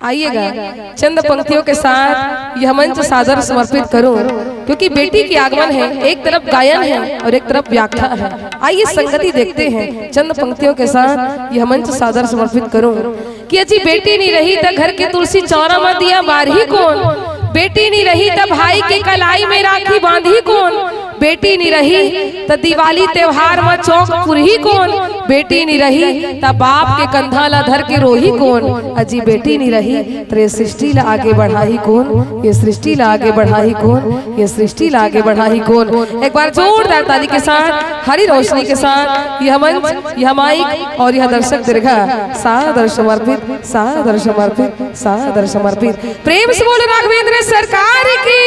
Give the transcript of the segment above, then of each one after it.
आइएगा चंद पंक्तियों के साथ यह मंच सादर समर्पित करूं, क्योंकि बेटी की आगमन है, एक तरफ गायन है और एक तरफ व्याख्या है। आइए संगति देखते हैं चंद पंक्तियों के साथ यह मंच सादर समर्पित करूं कि अजी बेटी नहीं रही तो घर के तुलसी चौरा में दिया बारही कौन, बेटी नहीं रही तो भाई के कलाई में राखी बांधी कौन, बेटी नहीं रही तो दिवाली त्योहार में चौक पुरही कौन, बेटी नहीं रही तो बाप के कंधा ला धर के रोही कौन, अजी बेटी नहीं रही तो ये सृष्टि ला आगे बढ़ाई कौन, ये सृष्टि ला आगे बढ़ाई कौन, ये सृष्टि ला आगे बढ़ाई कौन। एक बार जोरदार ताली के साथ हरी रोशनी के साथ यह मंच, यह माइक और यह दर्शक दीर्घा सादर समर्पित, सादर समर्पित, सादर समर्पित। प्रेम से बोलो राघवेंद्र सरकार की।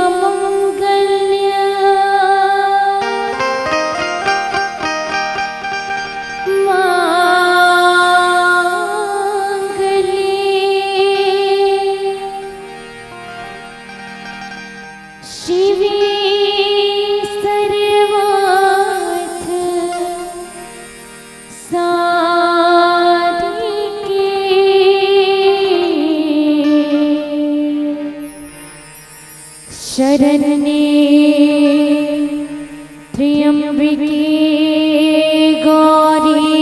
सर्वमंगल्य त्र्यंबके गौरी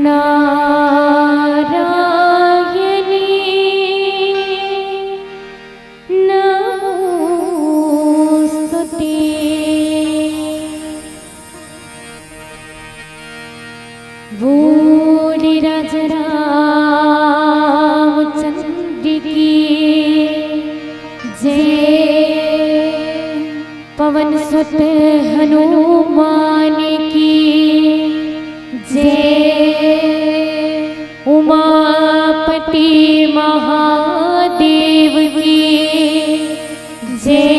नारायणी नमोस्तुते। बोले राजा रामचंद्र की जय, पवन सुत हनुमान की जय, उमापति महादेव की जय।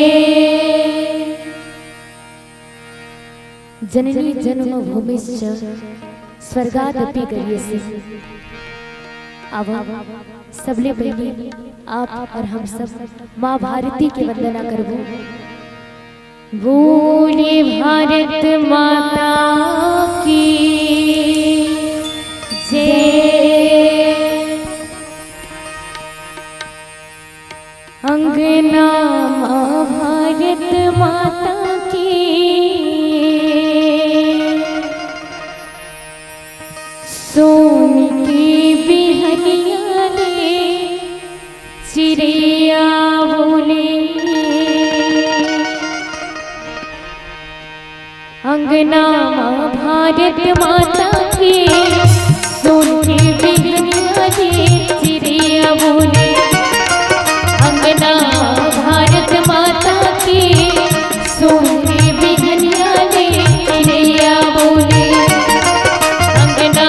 जननी जन्मभूमिश्च स्वर्गादपि गरीयसी। अब सबले पहले आप और हम सब माँ भारती की वंदना करबो। बोले भारत माता की जय, अंगना माँ भारत माता की, सोन की बिहनिया ले चिड़िया बोले, अंगना माँ भारत माता की, सोन की बिहनिया ले चिड़िया बोले, अंगना भारत माता की, सोन की बिहनिया ले चिड़िया बोले, अंगना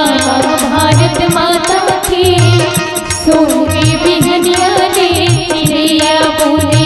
भारत माता की, सोन की बिहनिया ले चिड़िया बोले।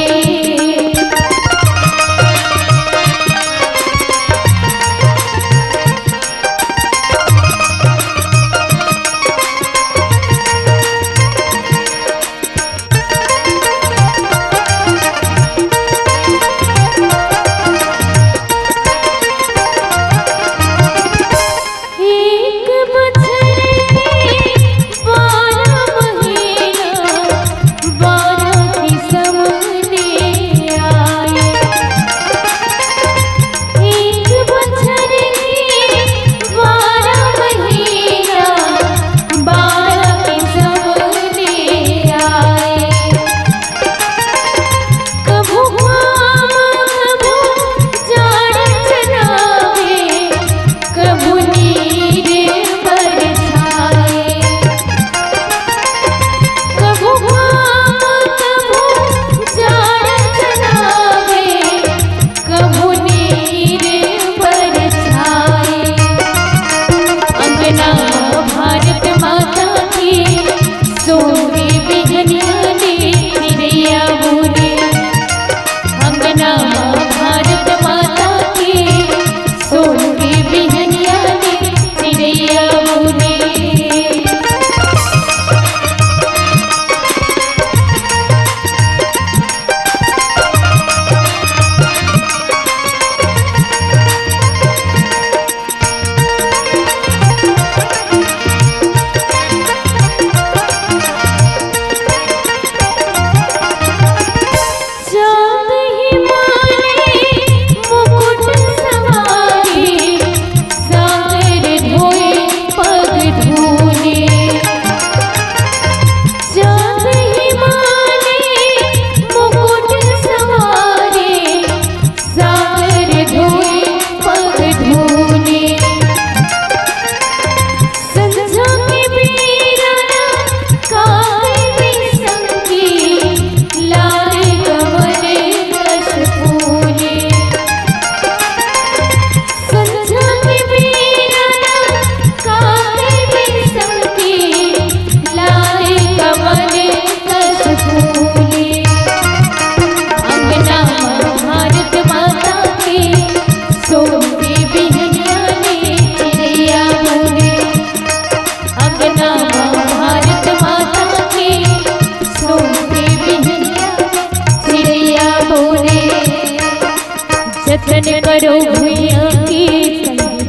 जतन करो भैया की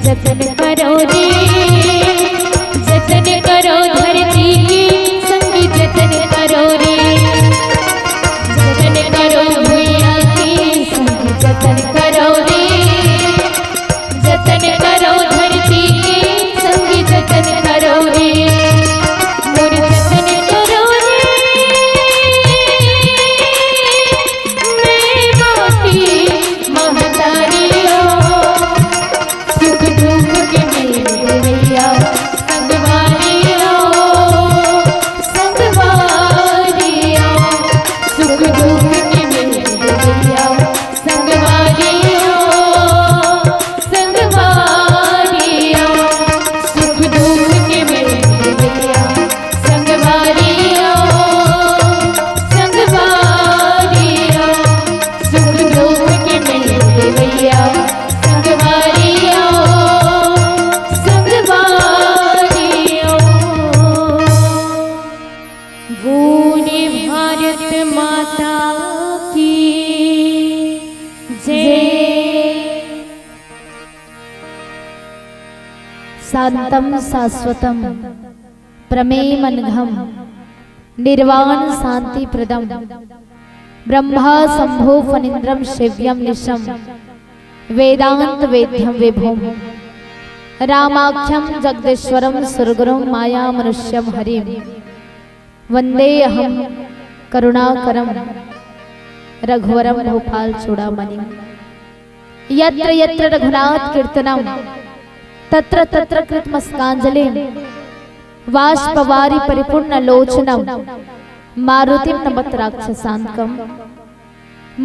जतन करो रे, जतन करो धरती की संग जतन करो रे, शांतम शाश्वतम प्रमेयमनघम निर्वाण शांति प्रदम ब्रह्मा शंभो फनिंद्रम शिव्यम निशम वेदांत वेद्यम विभुम रामाख्यम जगदीश्वरम सुरगुरुम माया मनुष्यम हरिम वंदे अहम करुणाकरम रघुवरम भोपाल चूड़ामणिम यत्र यत्र रघुनाथ कीर्तनम तत्र तत्र कृतमस्कांजलिं वाष्पवारि परिपूर्ण लोचनम मारुतिम नमत राक्षसांतकम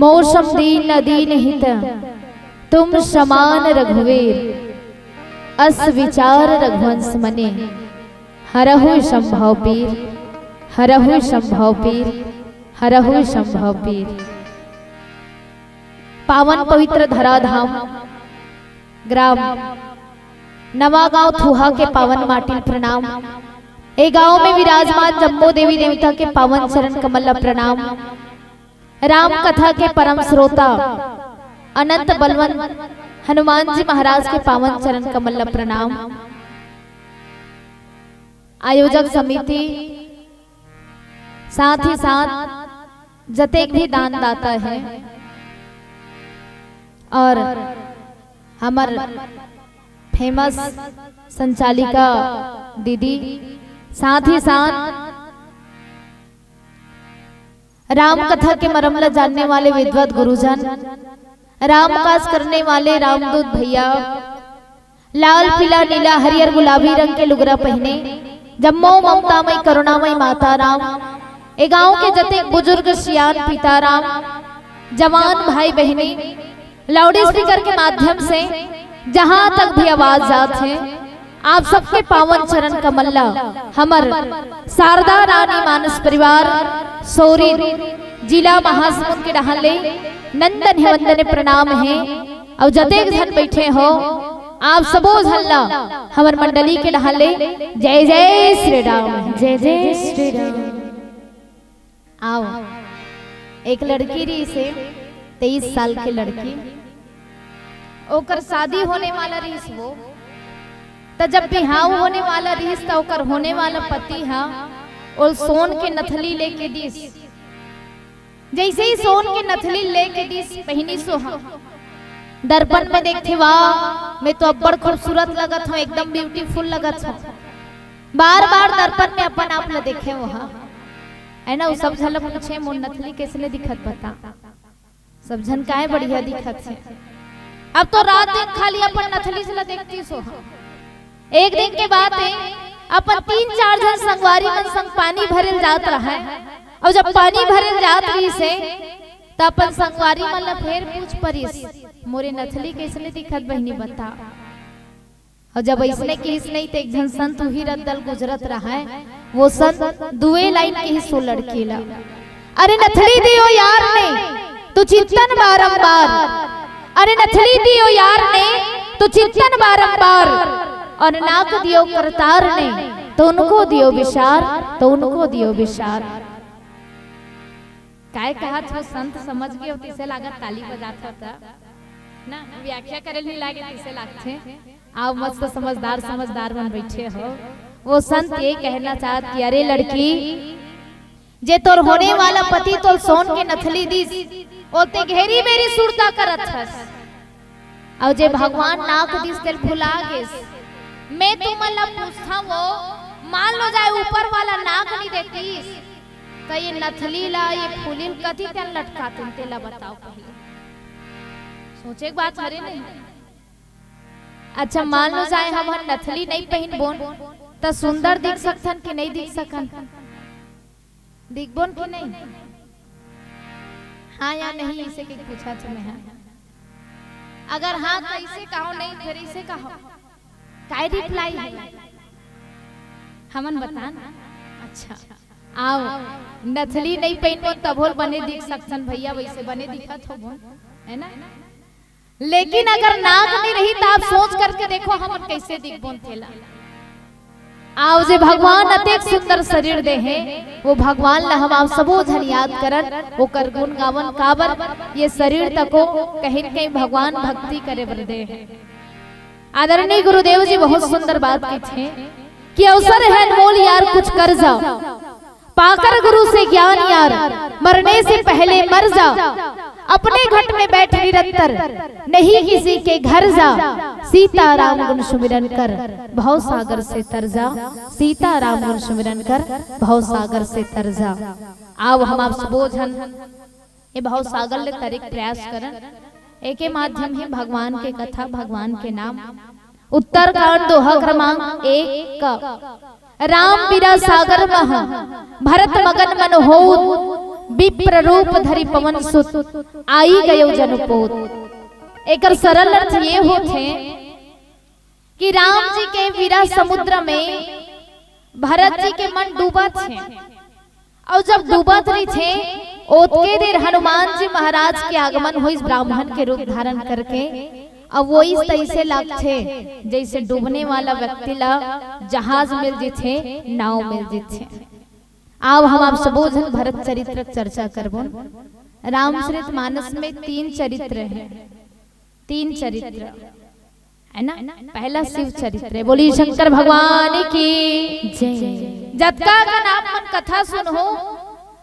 मोषम दीन दीनहित तुम समान रघुवीर अस विचार रघुवंश मने हरहु संभव पीर हरहु संभव पीर हरहु संभव पीर। पावन पवित्र धराधाम ग्राम नवागांव थुहा के पावन माटी प्रणाम। ए गांव में विराजमान जम्बो देवी देवता के पावन चरण कमल प्रणाम। राम कथा के परम श्रोता अनंत बलवंत हनुमान जी महाराज के पावन चरण कमल प्रणाम। आयोजक समिति साथ ही साथ जतेक भी दान दाता है और हमार फेमस संचालिका दीदी, साथ ही साथ राम कथा के मरम ल जानने वाले विद्वत गुरुजन, राम काज करने वाले रामदूत भैया, लाल पीला नीला हरियर गुलाबी रंग के लुगरा पहने जम्मो ममतामय करुणामय माता राम, ए गांव के जते बुजुर्ग सियान पिता राम, जवान भाई बहने, लाउड स्पीकर के माध्यम से जहां तक भी आवाज जात है, आप सबके पावन चरण कमल्ला हमर शारदा रानी मानस परिवार सोरी जिला महासमुंद के डहाले नंदन वंदन प्रणाम है। और जतेक धन बैठे हो आप सबो झल्ला हमर मंडली के डहाले जय जय श्री राम, जय जय श्री राम। आओ एक लड़की रही से 23 साल की लड़की, ओकर शादी होने वाला रहीस वो तो जब बिहाव होने वाला रहीस तो ओकर होने वाला पति हा और सोन के नथली लेके दीस। जैसे ही सोन के नथली लेके दीस पहनी सोहा दर्पण में देखते वाह मैं तो अब बड़ खूबसूरत लगत हूँ, एकदम ब्यूटीफुल लगत हूँ। बार बार दर्पण में अपन आप न देखे वहाँ है ना। सब झल पूछे मोर नथली कैसे दिखत बता, सब झन काहे बढ़िया दिखत है। अब तो रात दिन खाली अपन नथली से देखती सो। एक दिन के बाद अपन 3-4 जन संगवारी मन संग पानी भरल जात रहा है और जब पानी भरल जात रही से तो अपन संगवारी मन ला फेर पूछ परिस मोरे नथली कैसे दिखत बहनी बता। और जब ऐसने किस नहीं तो एक जन संत ही रद्दल गुजरत रहा है, वो संत दुए लाइन के ही सो लड़की ला, अरे नथली दियो यार ने तू चिंतन बारंबार, अरे नथली दियो यार ने तो चिंतन बारंबार, और नाक दियो करतार ने तो उनको दियो विशार, तो उनको दियो विशार। काय कहा छो संत समझ गए हो तिसे लागत ताली बजात होता ना, व्याख्या करे नहीं लागे तिसे लागते। आओ मस्त समझदार समझदार बन बैठे हो। वो संत ये कहना चाहत कि अरे लड़की जे तोर होने वाला पति तो सोन के नथली दिस ओते घेरी मेरी सुरता करत हस, और जे भगवान नाक दिस तेल भुला गेस। मैं तुमला पूछता वो मान लो जाए ऊपर वाला नाक नहीं देतीस तो ये नथली ला ये फूलिल कथी तेल लटकाते तेला बताओ पहले, सोचे बात हरे नहीं। अच्छा मान लो जाए हम नथली नहीं पहन बोन तो सुंदर दिख सकथन कि नहीं दिख सकन, दिख बोन कि नहीं, हाँ या नहीं इसे के पूछा तुम्हें। अगर हाँ तो इसे कहो, नहीं फिर इसे कहो, काय रिप्लाई है हमन बता ना। अच्छा आओ नथली नहीं पहनो तभोल बने दिख सकथन भैया, वैसे बने दिखत हो बोन है ना। लेकिन अगर नाक नहीं रही तो आप सोच करके देखो हम कैसे दिख बोन थेला। आओ जे भगवान अतेक सुंदर शरीर दे है वो भगवान ला हम आप सबो जन याद करन, वो कर गुण गावन काबर ये शरीर तको कहीं कहीं भगवान भक्ति करे बर दे है। आदरणीय गुरुदेव जी बहुत सुंदर बात की थे कि अवसर है अनमोल यार कुछ कर जा, पाकर गुरु से ज्ञान यार मरने से पहले मर जा, अपने घट में बैठ निरंतर नहीं किसी के घर जा, सीता राम गुण सुमिरन कर भव सागर से तर जा, सीता राम गुण सुमिरन कर भव सागर से तर जा। आओ हम आप सबोझन ये भव सागर ले तरीक प्रयास करन, एक माध्यम है भगवान के कथा भगवान के नाम। उत्तरकांड दोहा क्रमांक 1 का राम बिरा सागर मह भरत मगन मन हो, विप्र रूप धरि पवन सुत आई गयो जनपोत। एक सरल अर्थ ये होते कि राम जी के वीरा समुद्र में भरत जी के मन डूबा थे, और जब डूबा थे ओतके देर हनुमान जी महाराज के आगमन हुई ब्राह्मण के रूप धारण करके। अब वो इस तरह से लगते जैसे डूबने वाला व्यक्ति ला जहाज मिल जीथे, नाव मिल जीथे। आओ हम आप सबोझन भरत चरित्र चर्चा करबो। रामचरित मानस में 3 चरित्र हैं, 3 चरित्र है ना। पहला शिव चरित्र है, बोली शंकर भगवान की जय। जतका का नाम मन कथा सुनो,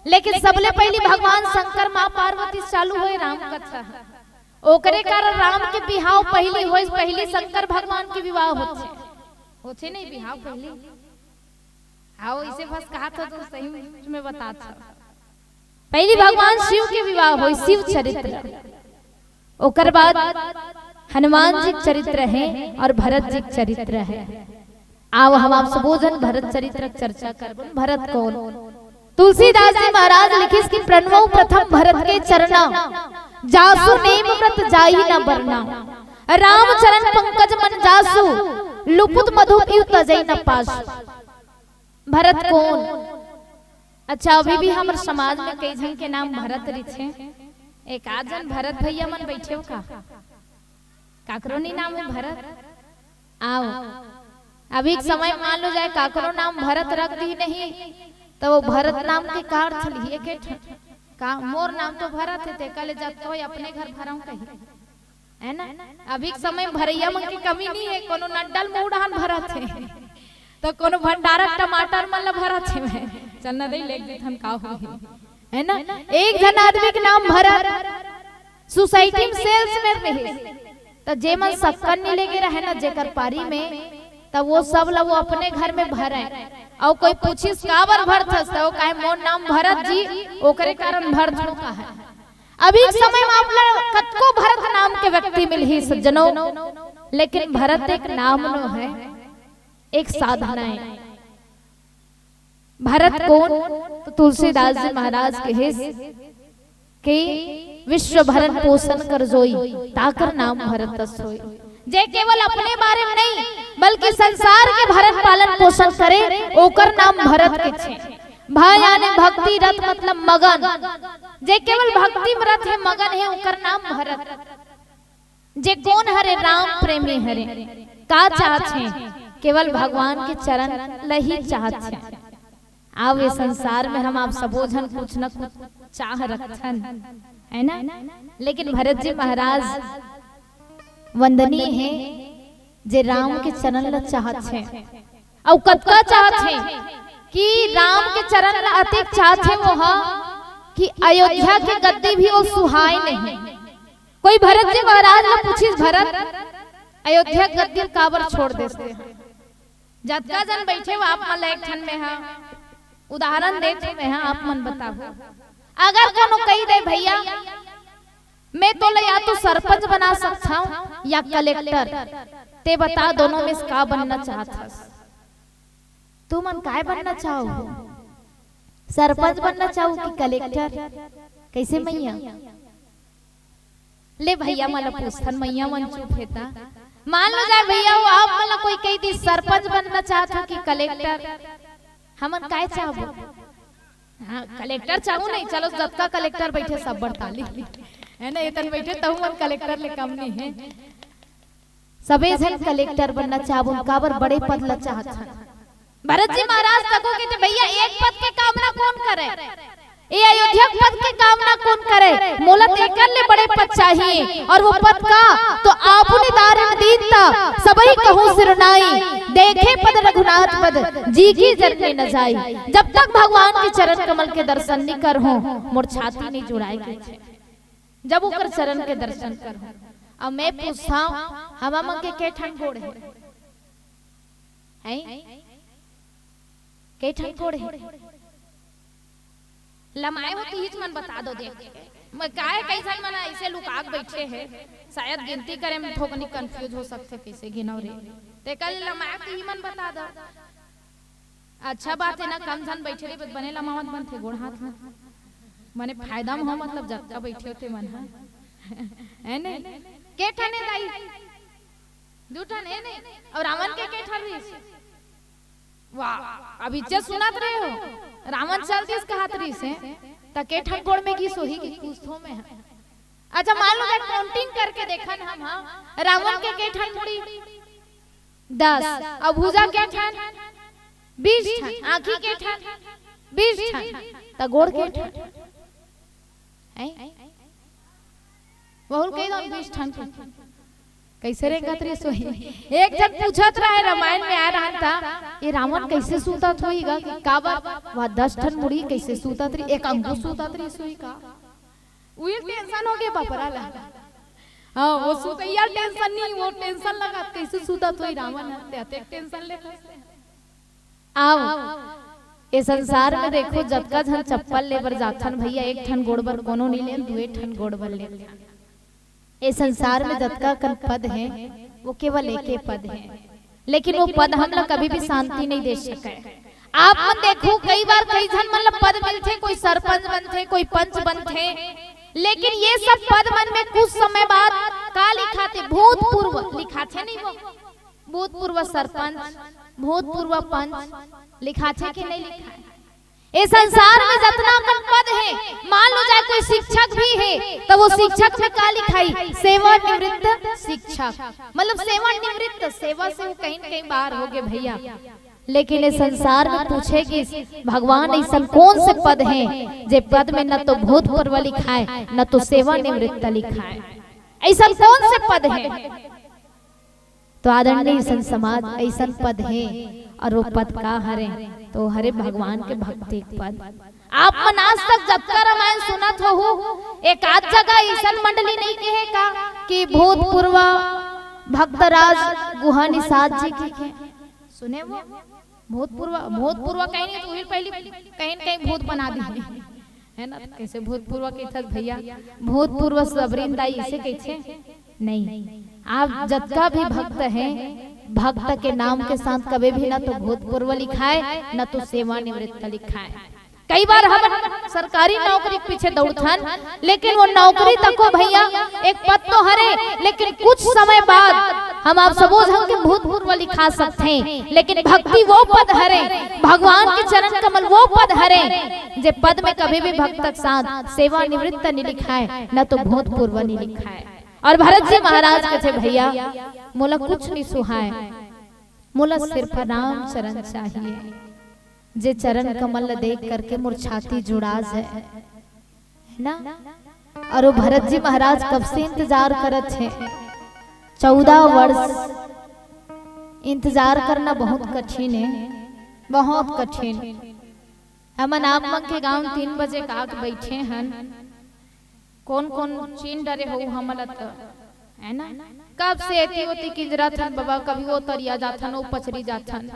लेकिन सबले पहली भगवान शंकर माँ पार्वती चालू हुए राम कथा। ओकरे कारण राम के बिहाव पहली होई, पहली शंकर भगवान के विवाह होते नहीं बिहाव पहली। आओ इसे बस कहा था तो सही में बता था। पहली भगवान शिव के विवाह हुई, शिव चरित्र। ओकर बाद हनुमान जी चरित्र है और भरत जी चरित्र है। आओ हम आप सबोजन भरत चरित्र चर्चा करबो। भरत कौन? तुलसीदास जी महाराज लिखिस कि प्रणवो प्रथम भरत के चरना, जासु नेम व्रत जाई न बरना, राम चरण पंकज मन जासु, लुपुत मधु पीऊ तजई न पासु। भरत कौन? अच्छा अभी भी हमारे समाज में कई जन के नाम भरत रिछे। एक आध जन भरत भैया मन बैठे हो का काकरो नहीं नाम है भरत। आओ अभी समय मान लो जाए काकरो नाम भरत रख दी नहीं तो वो भरत नाम के का अर्थ लिए के का मोर नाम तो भरत है, ते कले जब तो अपने घर भराऊं कहीं है ना। अभी समय भरैया मन की कमी नहीं है, कोनो नड्डल मुड़ान भरत है तो कोनो भंडारा टमाटर मन ला भरत है। मैं चलना दे लेक देथन का हो है ना। एक जन आदमी के नाम भरत सोसाइटी में सेल्स में रहे तो जे मन सक्कन नहीं लेके रहे ना जेकर पारी में, तब वो सब ला वो अपने घर में भरे। और कोई पूछिस काबर भरथस तो काहे मोर नाम भरत जी, ओकरे कारण भरत का है। अभी समय में आप कतको भरत नाम के व्यक्ति मिल ही सज्जनों, लेकिन भरत एक नाम नो है, एक साधना है। भरत कौन? तो तुलसीदास जी महाराज कहे कि विश्व भरण पोषण कर जोई, ताकर नाम भरत सोई। जे केवल अपने बारे में नहीं बल्कि संसार के भरण पालन पोषण करे, ओकर नाम भरत के छे। भा यानी भक्ति रत मतलब मगन, जे केवल भक्ति में रत है मगन है, ओकर नाम भरत। जे कौन हरे? राम प्रेमी हरे। का चाहत है? केवल भगवान के चरण लही चाहत है। अब ये संसार में हम आप सबोझन कुछ न कुछ चाह रखन है ना। लेकिन भरत जी महाराज वंदनीय है जे राम के चरण ला चाहत है। और कतका चाहत है कि राम के चरण ला अतिक चाहत है वो कि अयोध्या के गद्दी भी वो सुहाय नहीं। कोई भरत जी महाराज ने पूछिस भरत अयोध्या गद्दी काबर छोड़ देते हैं? जतका जन बैठे हो आप मन एक ठन में है उदाहरण देते में है, आप मन बताओ। अगर कोनो कही दे भैया मैं तो या तो सरपंच बना सकता हूँ या कलेक्टर, ते बता दोनों में का बनना चाहता? तू मन काय बनना चाहो? सरपंच बनना चाहो कि कलेक्टर? कैसे मैया? ले भैया मला पूछथन, मैया मन चुप हेता। मान लो जाए भैया वो आप मला कोई कही दी सरपंच बनना चाहता कि कलेक्टर, हमन काय चाहबो? हाँ कलेक्टर चाहूँ नहीं, चलो जतका कलेक्टर बैठे सब बड़ताली है ना, इतन बैठे तब मन कलेक्टर ले कम नहीं है। सबे जन कलेक्टर बनना चाहबो, काबर बड़े पद ला चाहत हन। भरत जी महाराज तको कहते भैया एक पद के कामना कौन करे? ये अयोध्या पद के कामना कौन करे? मोला तेकर ले बड़े पद चाहिए और वो पद का तो आपने दारण दीता सबई कहूँ सिरनाई देखे पद रघुनाथ पद जी की जरने न जाई। जब तक भगवान के चरण कमल के दर्शन नहीं कर हो मोर छाती नहीं जुड़ाई जब ओकर चरण के दर्शन कर हो। अब मैं पूछता हूँ हवा मन के ठन गोड़ है के ठन गोड़ है लमाए हो तीज मन बता दो देख मैं काहे कैसन मन ऐसे लुका बैठे हैं शायद गिनती करे में थोकनी कंफ्यूज हो सकते कैसे गिनौ रे ते कल लमाए तीज मन बता दो। अच्छा बात है ना कम जन बैठे रे बने लमावत बन थे गोड़ हाथ में मने फायदा में हो मतलब जत्ता बैठे होते मन है ने के ठने दाई दूठन है ने और रावण के ठन रही वाह अभी चे सुनात रहे हो रावण चल दिस कहत रही से त के ठन गोड़ में की सोही की कुछो में है। अच्छा मान लो जब काउंटिंग करके देखन हम हां रावण के ठन मुड़ी 10 अब भुजा के ठन 20 ठन आंखी के ठन 20 ठन त गोड़ के ठन बहुल कई दन 20 ठन कैसे रे गतरी सोही। एक जन पूछत रहे रामायण में आ रहा था ये रावण कैसे सूतत होईगा कि का बात वा 10 ठन मुड़ी कैसे सूतत री एक अंगू सूतत री सोई का उही टेंशन हो गए बापरा ला हां वो सूतैया टेंशन नहीं वो टेंशन लगा कैसे सूतत होई रावण ते टेंशन ले आओ ए संसार में देखो जतका जन चप्पल लेबर जाथन भैया एक ठन गोड़ बर कोनो नहीं ले दुए ठन गोड़ बर ले ये संसार में जतका कन पद है वो केवल एक ही पद है लेकिन वो पद हम लोग कभी भी शांति नहीं दे सके। आप मन देखो कई बार कई जन मतलब पद मिलते कोई सरपंच बनते कोई पंच बनते लेकिन ये सब पद मन में कुछ समय बाद का लिखाते भूतपूर्व लिखाते नहीं वो भूतपूर्व सरपंच भूतपूर्व पंच लिखाते कि नहीं लिखा। इस संसार में जितना कन पद है मान लो जाए कोई शिक्षक भी है तो वो शिक्षक में का लिखाई सेवानिवृत्त शिक्षक मतलब सेवानिवृत्त सेवा से वो कहीं कहीं बाहर हो गए भैया। लेकिन इस संसार में पूछे कि भगवान ऐसा कौन से पद हैं जे पद में न तो भूतपूर्व लिखा है न तो सेवानिवृत्त लिखा है ऐसा कौन से पद है तो आदरणीय सन समाज ऐसा पद है और वो पद का हरे तो हरे भगवान के भक्ति पद। आप मन आज तक जब का रामायण सुनत हो एक आध जगह ऐसा मंडली नहीं कहे का कि भूतपूर्व भक्तराज गुहा निषाद जी की सुने वो भूतपूर्व कहीं नहीं तो पहले कहीं कहीं भूत बना दी है ना कैसे भूतपूर्व के थे भैया भूतपूर्व सबरीन दाई इसे कैसे नहीं। आप जतका भी भक्त हैं भक्त के नाम के साथ कभी भी ना तो भूतपूर्व लिखा है न तो सेवानिवृत्त लिखा है। कई बार हम सरकारी नौकरी के पीछे दौड़थन लेकिन वो नौकरी तक को भैया एक पद तो हरे लेकिन कुछ समय बाद हम आप सबों जन के भूतपूर्व लिखा सकते हैं लेकिन भक्ति वो पद हरे भगवान के चरण कमल वो पद हरे जे पद में कभी भी भक्त के साथ सेवानिवृत्त नहीं लिखा है न तो भूतपूर्व नहीं लिखा है। और भरत जी महाराज के थे भैया मोला कुछ नहीं सुहाए मोला सिर्फ राम चरण चाहिए जे चरण कमल देख करके मोर छाती जुड़ाज है ना। और वो भरत जी महाराज कब से इंतजार करत है 14 वर्ष इंतजार करना बहुत कठिन है बहुत कठिन। हमन आप मन के गांव 3 बजे काक बैठे हन कौन कौन चीन डरे हो हमला तो है ना कब से एती होती किंजरा थन बाबा कभी वो तरिया जाथन वो पचरी जाथन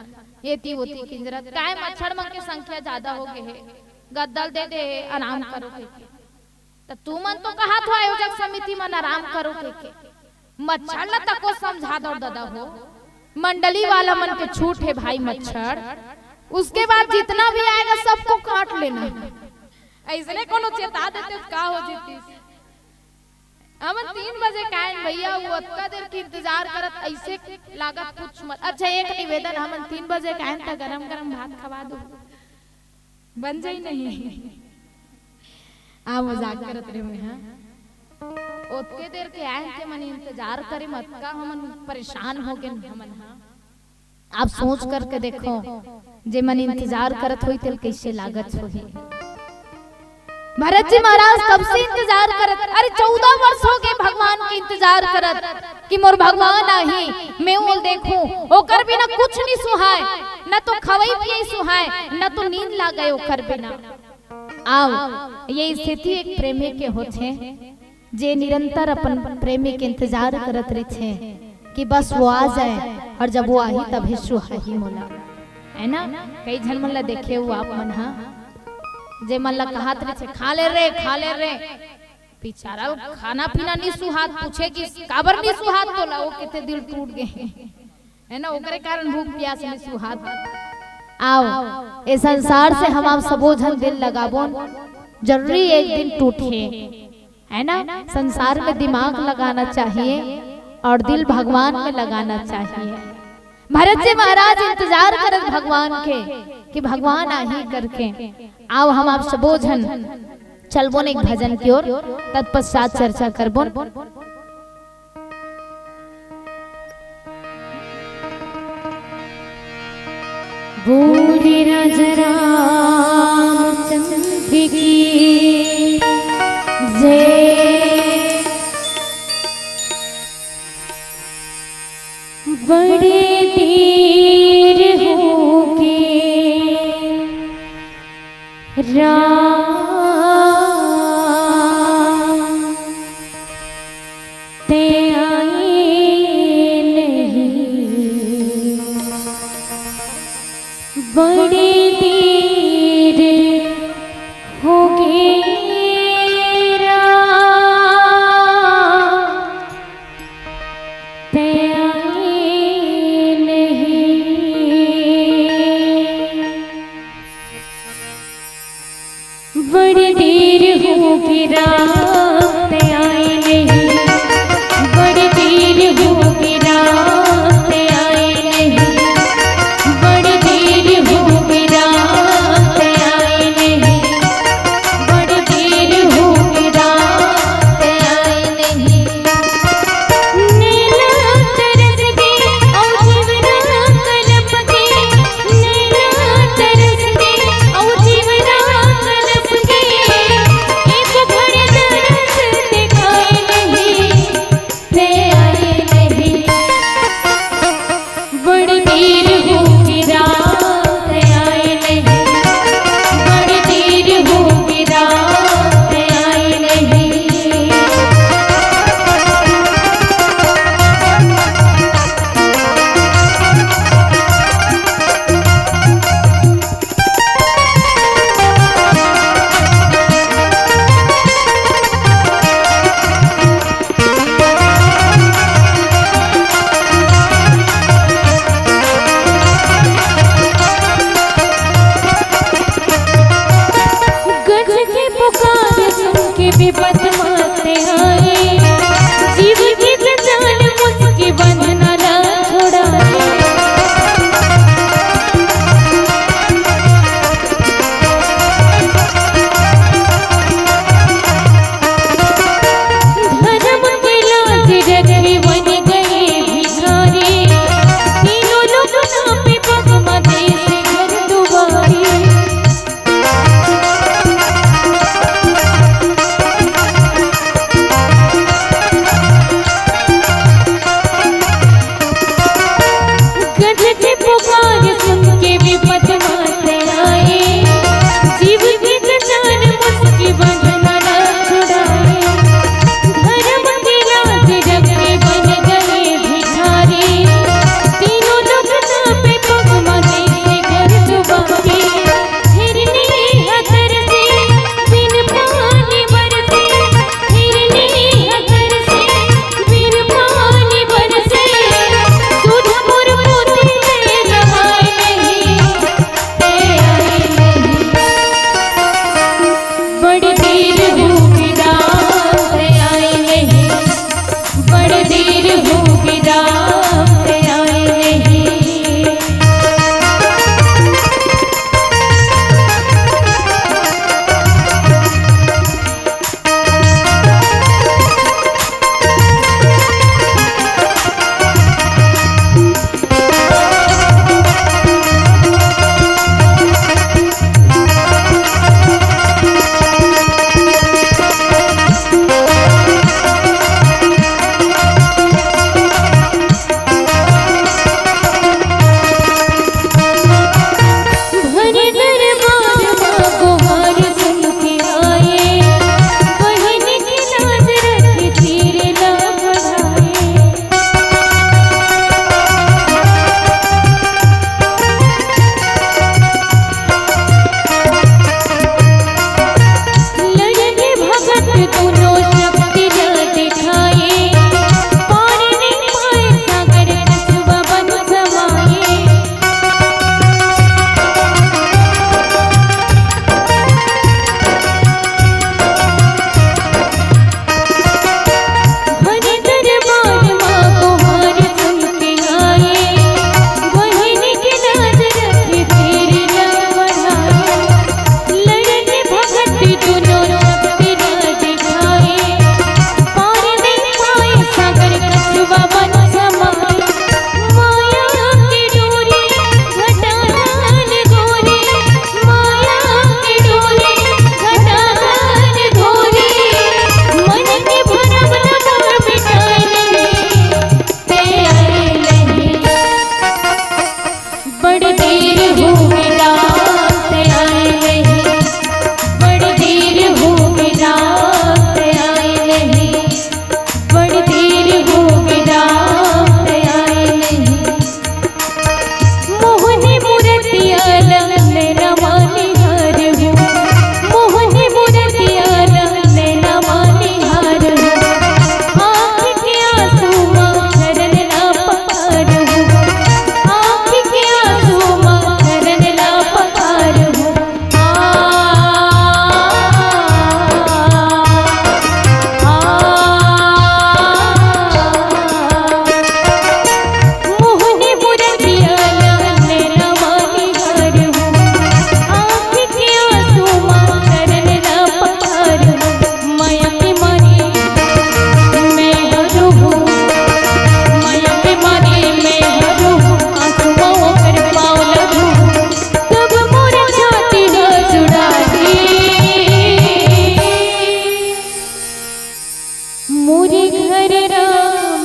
एती होती किंजरा काय मच्छर मन की संख्या ज्यादा हो गए है गद्दल दे दे आराम करो के तो तू मन तो कहा था आयोजक समिति मन आराम करो के मच्छर ला तको समझा दो दादा हो मंडली वाला मन के छूट है भाई मच्छर उसके बाद जितना भी आएगा सबको काट लेना ऐसे कोनो चेता देते का हो जीती। हम 3 बजे कायन भैया वो उतना देर की इंतजार करत ऐसे लागत कुछ मत। अच्छा एक निवेदन हम 3 बजे कायन त गरम गरम भात खवा दो बन जाई नहीं आ मजाक करत रे मैं हां उतने देर के आए थे मन इंतजार करे मत का हम परेशान हो गए हमन हां। आप सोच करके देखो जे मन इंतजार करत होई तेल कैसे लागत होई। भरत जी महाराज कब से इंतजार करत अरे 14 वर्ष हो गए भगवान के इंतजार करत कि मोर भगवान आही मैं उल देखूं ओकर बिना कुछ नहीं सुहाय, न तो खवई पिए सुहाय न तो नींद लागे ओकर बिना। आओ ये स्थिति एक प्रेमी के होते जे निरंतर अपन प्रेमी के इंतजार करत रहे कि बस वो आ जाए, और जब वो आई तभी सुहाही मोला, है ना। कई जन मन ला देखे हो आप मन, हाँ जे मन ला कहत रहे खा ले रे बेचारा खाना पीना नहीं सुहात, पूछे कि काबर नहीं सुहात तोला, वो कितने दिल टूट गए, है ना, ओकरे कारण भूख प्यास नहीं सुहात। आओ इस संसार से हम आप सबो जन दिल लगाबो, जरूरी एक दिन टूटे, है ना। संसार में दिमाग लगाना चाहिए और दिल भगवान में लगाना चाहिए। भरत जी महाराज इंतजार करत भगवान के कि भगवान आही करके। आओ हम आप सबो जन चलबो एक भजन की ओर, तत्पश्चात चर्चा करबो। बोले राजा रामचंद्र की जय। बड़े देर हो गए राम ते आए नहीं, बड़े मोरे घर राम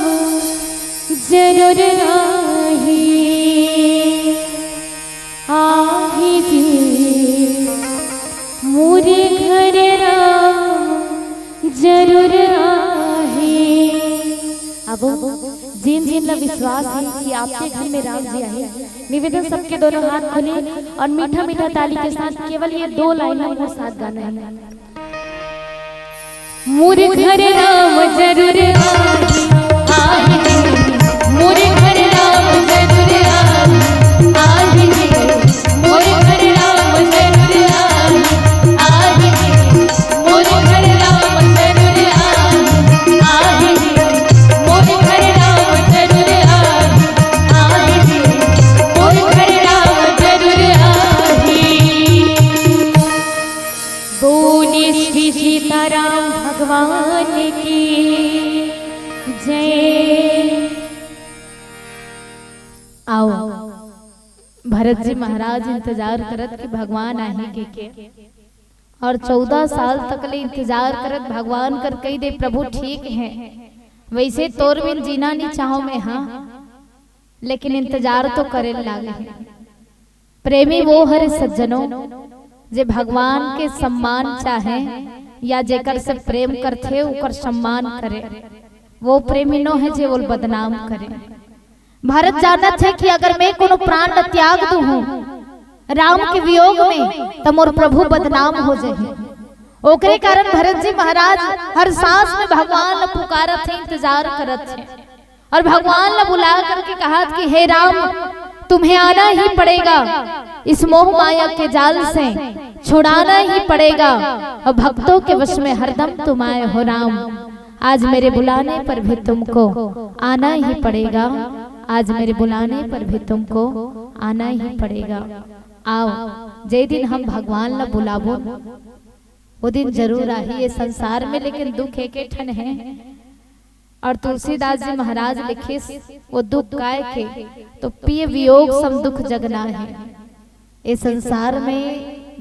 जरूर आही आही जी मोरे घर राम जरूर आही। अब जिन जिन का विश्वास है कि आपके घर में राम जी आए, निवेदन सबके दोनों हाथ खुले और मीठा मीठा ताली के साथ केवल ये 2 लाइनों को साथ गाना है। मोरे घर राम जरूर आही मोरे घर राम जरूर आही मोरे घर राम जरूर आही मोरे घर राम जरूर आही मोरे घर राम जरूर आही मोरे घर राम जरूर आही। बोले श्री सीताराम भगवान की जय। आओ भरत जी महाराज इंतजार करत कि भगवान आएंगे के और 14 साल तक ले इंतजार करत भगवान कर कही दे प्रभु ठीक है वैसे तोर बिन जीना नहीं चाहो मैं हाँ, लेकिन इंतजार तो करे लागे। प्रेमी वो हरे सज्जनों जे भगवान के सम्मान चाहे या जेकर से प्रेम करथे उकर सम्मान करे, वो प्रेमी नो है जे वो बदनाम करे। भारत जानत है कि अगर मैं कोनो प्राण न त्याग दूं राम के वियोग में तो मोर प्रभु बदनाम हो जाए। ओकरे कारण भरत जी महाराज हर सांस में भगवान न पुकारत थे, इंतजार करत थे और भगवान ने बुला करके कहा कि हे राम तुम्हें आना ही पड़ेगा, इस मोह माया के जाल से छुड़ाना ही पड़ेगा और भक्तों के वश में हरदम तुम आए हो राम। आज मेरे बुलाने पर भी तुमको आना ही पड़ेगा, आज मेरे बुलाने पर भी तुमको आना ही पड़ेगा। आओ जे दिन हम भगवान ला बुलाबो वो दिन जरूर आई ये संसार में, लेकिन दुख एक ठन है और तुलसीदास जी महाराज लिखे वो दुख काय के तो पिय वियोग सम दुख जगना है। ये संसार में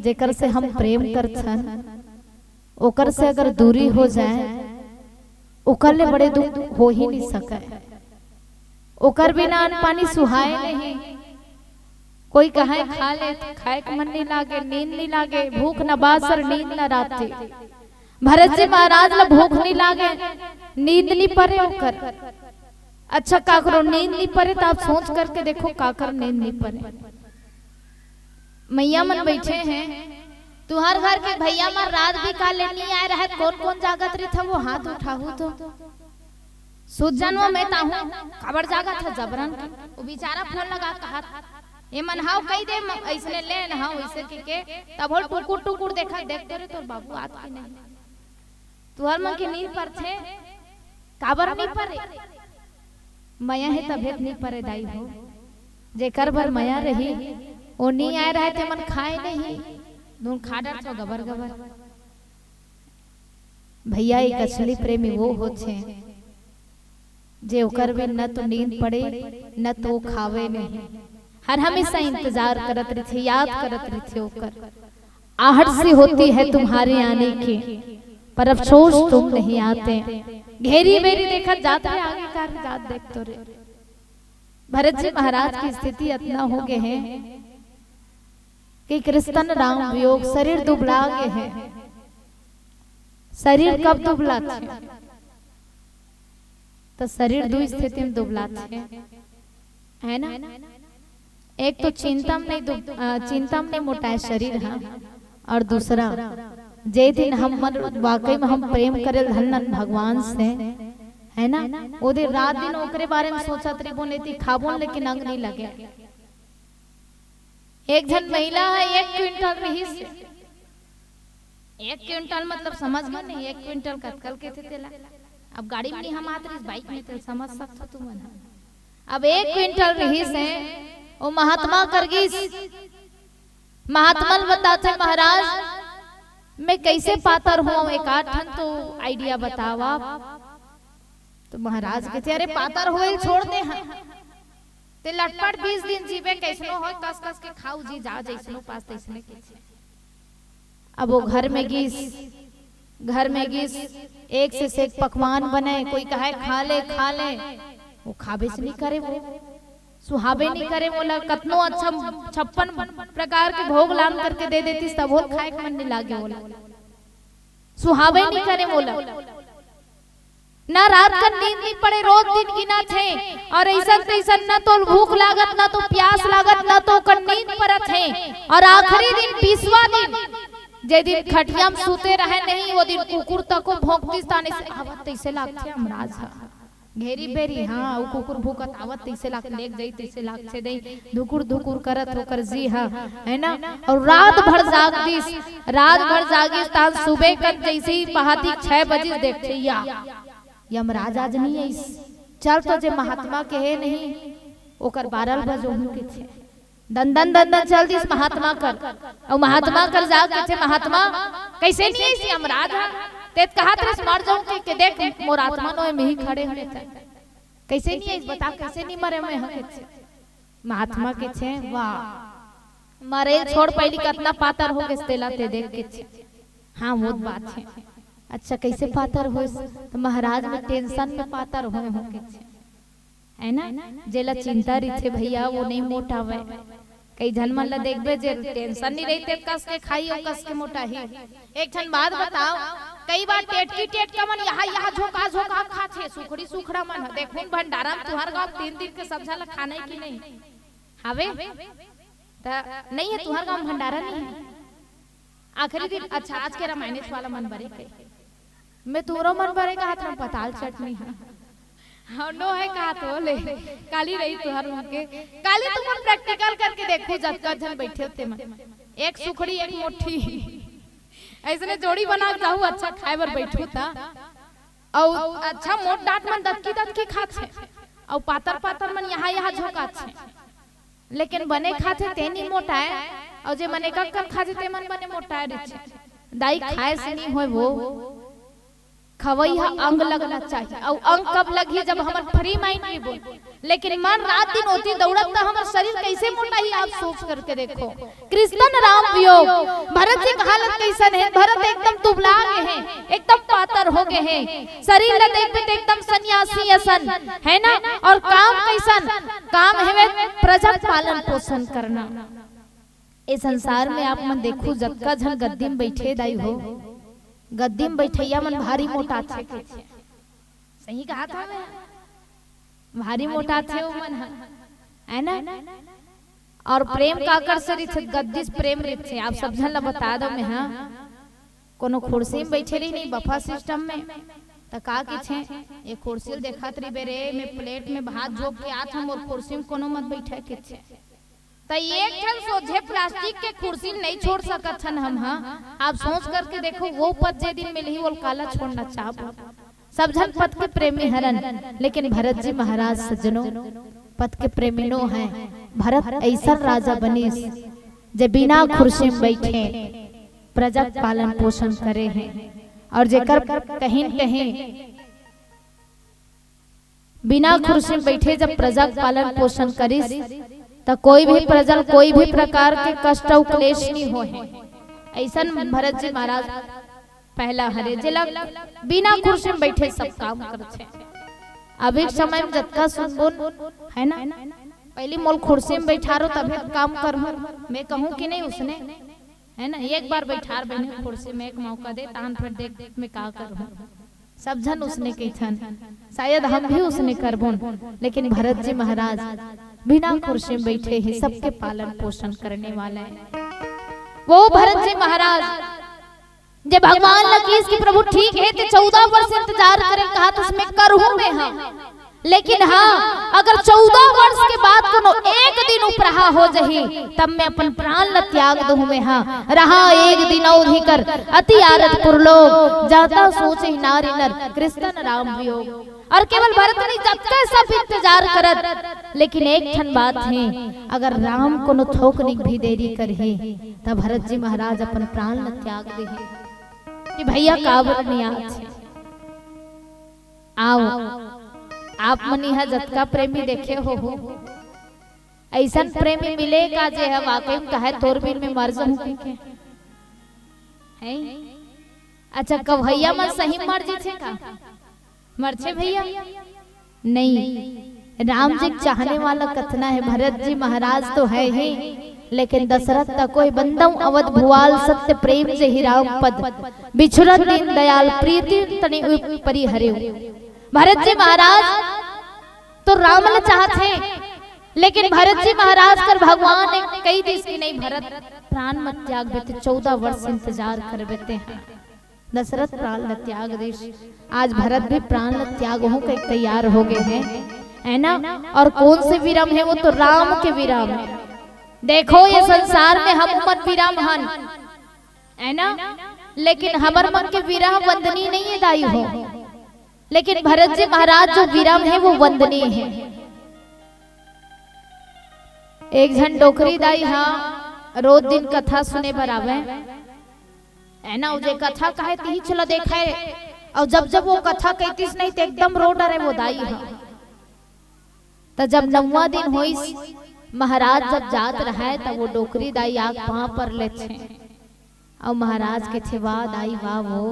जेकर से हम प्रेम करथन ओकर से अगर दूरी हो जाए ओकर ले बड़े दुख हो ही नहीं सके। ओकर बिना अन्न पानी सुहाए नहीं, कोई कहे खा ले खाए के मन नहीं लागे, नींद नहीं लागे, भूख न बासर नींद न राते। भरत जी महाराज ला भूख नहीं लागे, नींद नहीं पड़े ओकर। अच्छा काकरो नींद नहीं पड़े तो आप सोच करके देखो काकर नींद नहीं पड़े। मैया मन बैठे हैं तुहार घर के भैया मन रात भी काले नहीं आए रहे, कौन कौन जागत रही था वो हाथ उठाऊ तो सुजनवा में ताहू खबर जागा था जबरन वो बेचारा फोन लगा कहा ये मन हाउ कही दे ऐसने ले न हाउ ऐसे के तब होल टुकुर टुकुर देखा देखते रे तोर बाबू आत के नहीं तुहर मन के नींद पर थे काबर नहीं परे मया है तबियत नहीं परे दाई हो जेकर भर मया रही वो नहीं आए रहे थे मन खाए नहीं नून खाडर तो गबर गबर। भैया एक असली प्रेमी वो होते जे ओकर भी न तो नींद पड़े न तो खावे नहीं, हर हमेशा इंतजार करत रहे थे, याद करत रहे थे। ओकर आहट से होती है तुम्हारे आने की पर अफसोस तुम नहीं आते, घेरी बेरी देखा जाते आगे कार जात देख तो रे। भरत जी महाराज की स्थिति इतना हो गए हैं कि कृष्ण राम वियोग शरीर दुबला गए हैं। शरीर कब दुबला थे तो शरीर दो स्थिति में दुबला थे है ना। एक तो चिंता में मोटाए शरीर है और दूसरा जे दिन हम वाकई में हम प्रेम करे धन भगवान से है ना वो दिन रात दिन ओकरे बारे में सोचा त्रिबो नहीं खाबो लेकिन अंग नहीं लगे। एक जन महिला है 1 क्विंटल रही से 1 क्विंटल मतलब समझ में नहीं 1 क्विंटल कतकल के थे तेला। अब गाड़ी में नहीं हम आते इस बाइक में तो समझ सकते तुम ना। अब 1 क्विंटल रही से वो महात्मा करगिस महात्मा बताते महाराज मैं कैसे पातर हूँ एक आठन तो आइडिया बताओ आप। तो महाराज कहते अरे पातर होए छोड़ दे हैं ते लटपट 20 दिन जीवे कैसनो हो कस कस के खाऊ जी जा जैसनो पास तैसने के। अब वो घर में गीस घर में गीस एक से एक पकवान बने, कोई कहे खा ले, वो खाबे से नहीं करे, वो सुहाबे नहीं करे। बोला कतनो अच्छा 56 प्रकार के भोग लान करके दे देती तब और खाए मन नहीं लागे, बोला सुहाबे नहीं करे। बोला ना रात का नींद नहीं पड़े, रोज दिन गिना थे और ऐसा ना तो भूख लागत, ना तो प्यास लागत, ना तो नींद पड़त है। और आखिरी दिन 20वां दिन जे दिन खटिया में सूते रहे नहीं, वो दिन कुकुर तक को भौंकती ताने से आवत तैसे लागते हमराज घेरी बेरी। हाँ वो कुकुर भूकत आवत तैसे लाग लेक जाई, तैसे लाग से दई धुकुर धुकुर करत होकर जी। हाँ है ना। और रात भर जागिस तान सुबह कर जैसे ही पहाती 6 बजे देखते यमराज आज नहीं है चल तो जे महात्मा के है नहीं ओकर 12 बजे के छे दंदन चल दिस महात्मा कर। और महात्मा कर जा के छे महात्मा कैसे नहीं है यमराज ते कहा तरस मर जाऊं के देख मोर आत्मा नो में ही खड़े होने थे कैसे नहीं है बता कैसे नहीं मरे मैं के छे महात्मा के छे वाह मरे छोड़ पहली कितना पातर हो के तेला ते देख के छे। हाँ वो बात है। अच्छा कैसे पातर हो तो महाराज में टेंशन में पातर हो के है ना। जेला चिंता रही थे भैया वो नहीं मोटावे, कई जन मन ला देखबे जे टेंशन नहीं रहते कस के खाई और कस के मोटा ही। एक जन बात बताओ कई बार टेट का मन यहाँ झोका खाथे सुखड़ी सुखड़ा मन देखूं भंडारा में तुहार गांव 3 दिन के सब झाला खाने की नहीं हवे नहीं है तुहार गांव भंडारा नहीं है आखिरी दिन। अच्छा आज के रामायण वाला मन भरे मैं तोरो मन भरे कहा था पताल चटनी हाँ नो है कहा तो ले काली रही तुहर के काली तुम प्रैक्टिकल करके देखो जब जन बैठे होते मन एक सुखड़ी एक मोटी ऐसे जोड़ी बना जाऊ अच्छा खाए बर बैठू था और अच्छा मोट डाट मन दतकी खाते और पातर मन यहाँ झोका छे लेकिन बने खाते ते नहीं मोटा है और जे मने कक्कर खाते ते मन बने मोटा है दाई खाए से नहीं होए वो खवैया अंग लगना चाहिए और अंग कब लगी जब हमार फ्री माइंड की बोल लेकिन मन रात दिन होती दौड़त तो हमार शरीर कैसे मोटा ही आप सोच करके देखो। कृष्ण राम वियोग भरत जी की हालत कैसन है भरत एकदम दुबला गए हैं एकदम पातर हो गए हैं शरीर ला देखबे तो एकदम सन्यासी असन है ना। और काम कैसन काम है प्रजा पालन पोषण करना। इस संसार में आप मन देखो जतका जन गद्दी में बैठे दाई हो गद्दी में बैठैया मन भारी मोटा छे सही कहा था मैं भारी मोटा छे वो मन है ना। और प्रेम का आकर्षण छे गद्दी से प्रेम रे छे आप सब जन ला बता दो मैं। हाँ कोनो कुर्सी में बैठे रही नहीं बफा सिस्टम में त का की छे एक कुर्सी देखत रही बेरे में प्लेट में भात जोक के आत हम और कुर्सी में कोनो मत बैठे के छे तो एक ठन सोझे प्लास्टिक के कुर्सी नहीं छोड़ सकत छन हम। हाँ आप सोच करके देखो वो पद जे दिन मिली वो काला छोड़ना चाहबो सब जन पद के प्रेमी हरन लेकिन भरत जी महाराज सज्जनों पद के प्रेमी नो हैं। भरत ऐसा राजा बनी जे बिना कुर्सी में बैठे प्रजा पालन पोषण करे हैं और जेकर कहीं बिना कुर्सी में बैठे जब प्रजा पालन पोषण करिस तो कोई भी प्रजल कोई भी प्रकार के कष्ट और क्लेश नहीं हो ऐसा भरत जी महाराज पहला हरे जिला बिना कुर्सी में बैठे सब काम करते। अब एक समय में जतका सुनबुन है ना पहली मोल कुर्सी में बैठा रो तभी काम कर मैं कहूँ कि नहीं उसने है ना एक बार बैठा बहने कुर्सी में एक मौका दे तान फिर देख मैं का करूँ सब जन उसने कही छन शायद हम भी उसने करबुन लेकिन भरत जी महाराज बिना कुर्सी में बैठे ही सबके पालन पोषण करने वाला है। वो भरत जी महाराज जब भगवान लगी इसकी प्रभु ठीक है तो 14 वर्ष इंतजार करें कहा तो उसमें करूं मैं। हाँ लेकिन हाँ अगर 14 वर्ष के बाद कोनो एक दिन उपरहा हो जही तब मैं अपन प्राण ल त्याग दूं मैं। हाँ रहा एक दिन अवधि कर अति आरत पुरलोक जाता सोचे नारी नर कृष्ण राम वियोग। और केवल भरत नहीं जब तक सब इंतजार करत लेकिन एक ठन बात है अगर राम कोनो थोकनिक भी देरी करही तब भरत जी महाराज अपन प्राण ल त्याग देही कि भैया काबर नहीं आओ आप मनी है जतका प्रेमी देखे हो ऐसा प्रेमी मिलेगा जे है वाकई में कहे तोर बिन में मर जाऊं है अच्छा कन्हैया में सही मर जी छे का मर छे भैया नहीं। राम जी चाहने वाला कथना है भरत जी महाराज तो है ही, लेकिन दशरथ का कोई बंदम अवध भुआल सत्य प्रेम से ही राम पद बिछुरत दीन दयाल प्रीति तनि परिहरे। भरत जी महाराज तो राम ल चाहते हैं, लेकिन भरत जी महाराज कर भगवान ने कई दिस की नहीं भरत प्राण मत त्याग बेते 14 वर्ष इंतजार कर बेते हैं। दशरथ प्राण ल त्याग देश, आज भरत भी प्राण ल त्याग हो के तैयार हो गए हैं, है ना। और कौन से विराम है वो तो राम के विराम है। देखो ये संसार में हम मन विराम हन, है ना, लेकिन हमार मन के विराह वंदनीय नहीं है दाई हो, लेकिन भरत जी महाराज जो विराम है वो वंदनीय है। एक जन डोकरी दाई हाँ रोज दिन कथा सुने बराबर है ना, उजे कथा कहे ती चलो देखे, और जब जब वो कथा कहतीस नहीं तो एकदम रो डरे वो दाई हाँ। तो जब 9वां दिन होइस महाराज जब जात रहे तब वो डोकरी दाई आग पाँव पर ले छे, और महाराज के थे वाह दाई वाह वो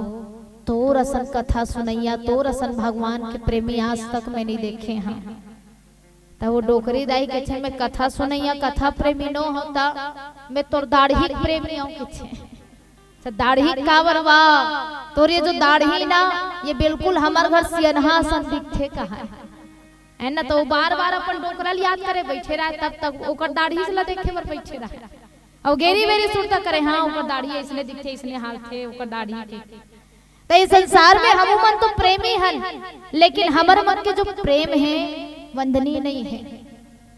तोर असन कथा सुनैया, तोर असन भगवान के प्रेमी आज तक मैं नहीं देखे हैं। तब वो डोकरी दाई के छे मैं कथा सुनैया कथा प्रेमी नो होता, मैं तोर दाढ़ी प्रेमी हूं के छे। दाढ़ी कावर वाह तोर ये जो दाढ़ी ना ये बिल्कुल हमार घर सियनहा सन दिखे कहा है ना। तो वो बार बार अपन डोकरा याद करे बैठे रहे, तब तक ओकर दाढ़ी से ला देखे बर बैठे रहे, और गेरी बेरी सुरता करे हाँ ओकर दाढ़ी इसने दिखे इसने हाल थे ओकर दाढ़ी के। तो इस संसार में हम मन तो प्रेमी हन, लेकिन हमार मन के जो प्रेम है वंदनीय नहीं है।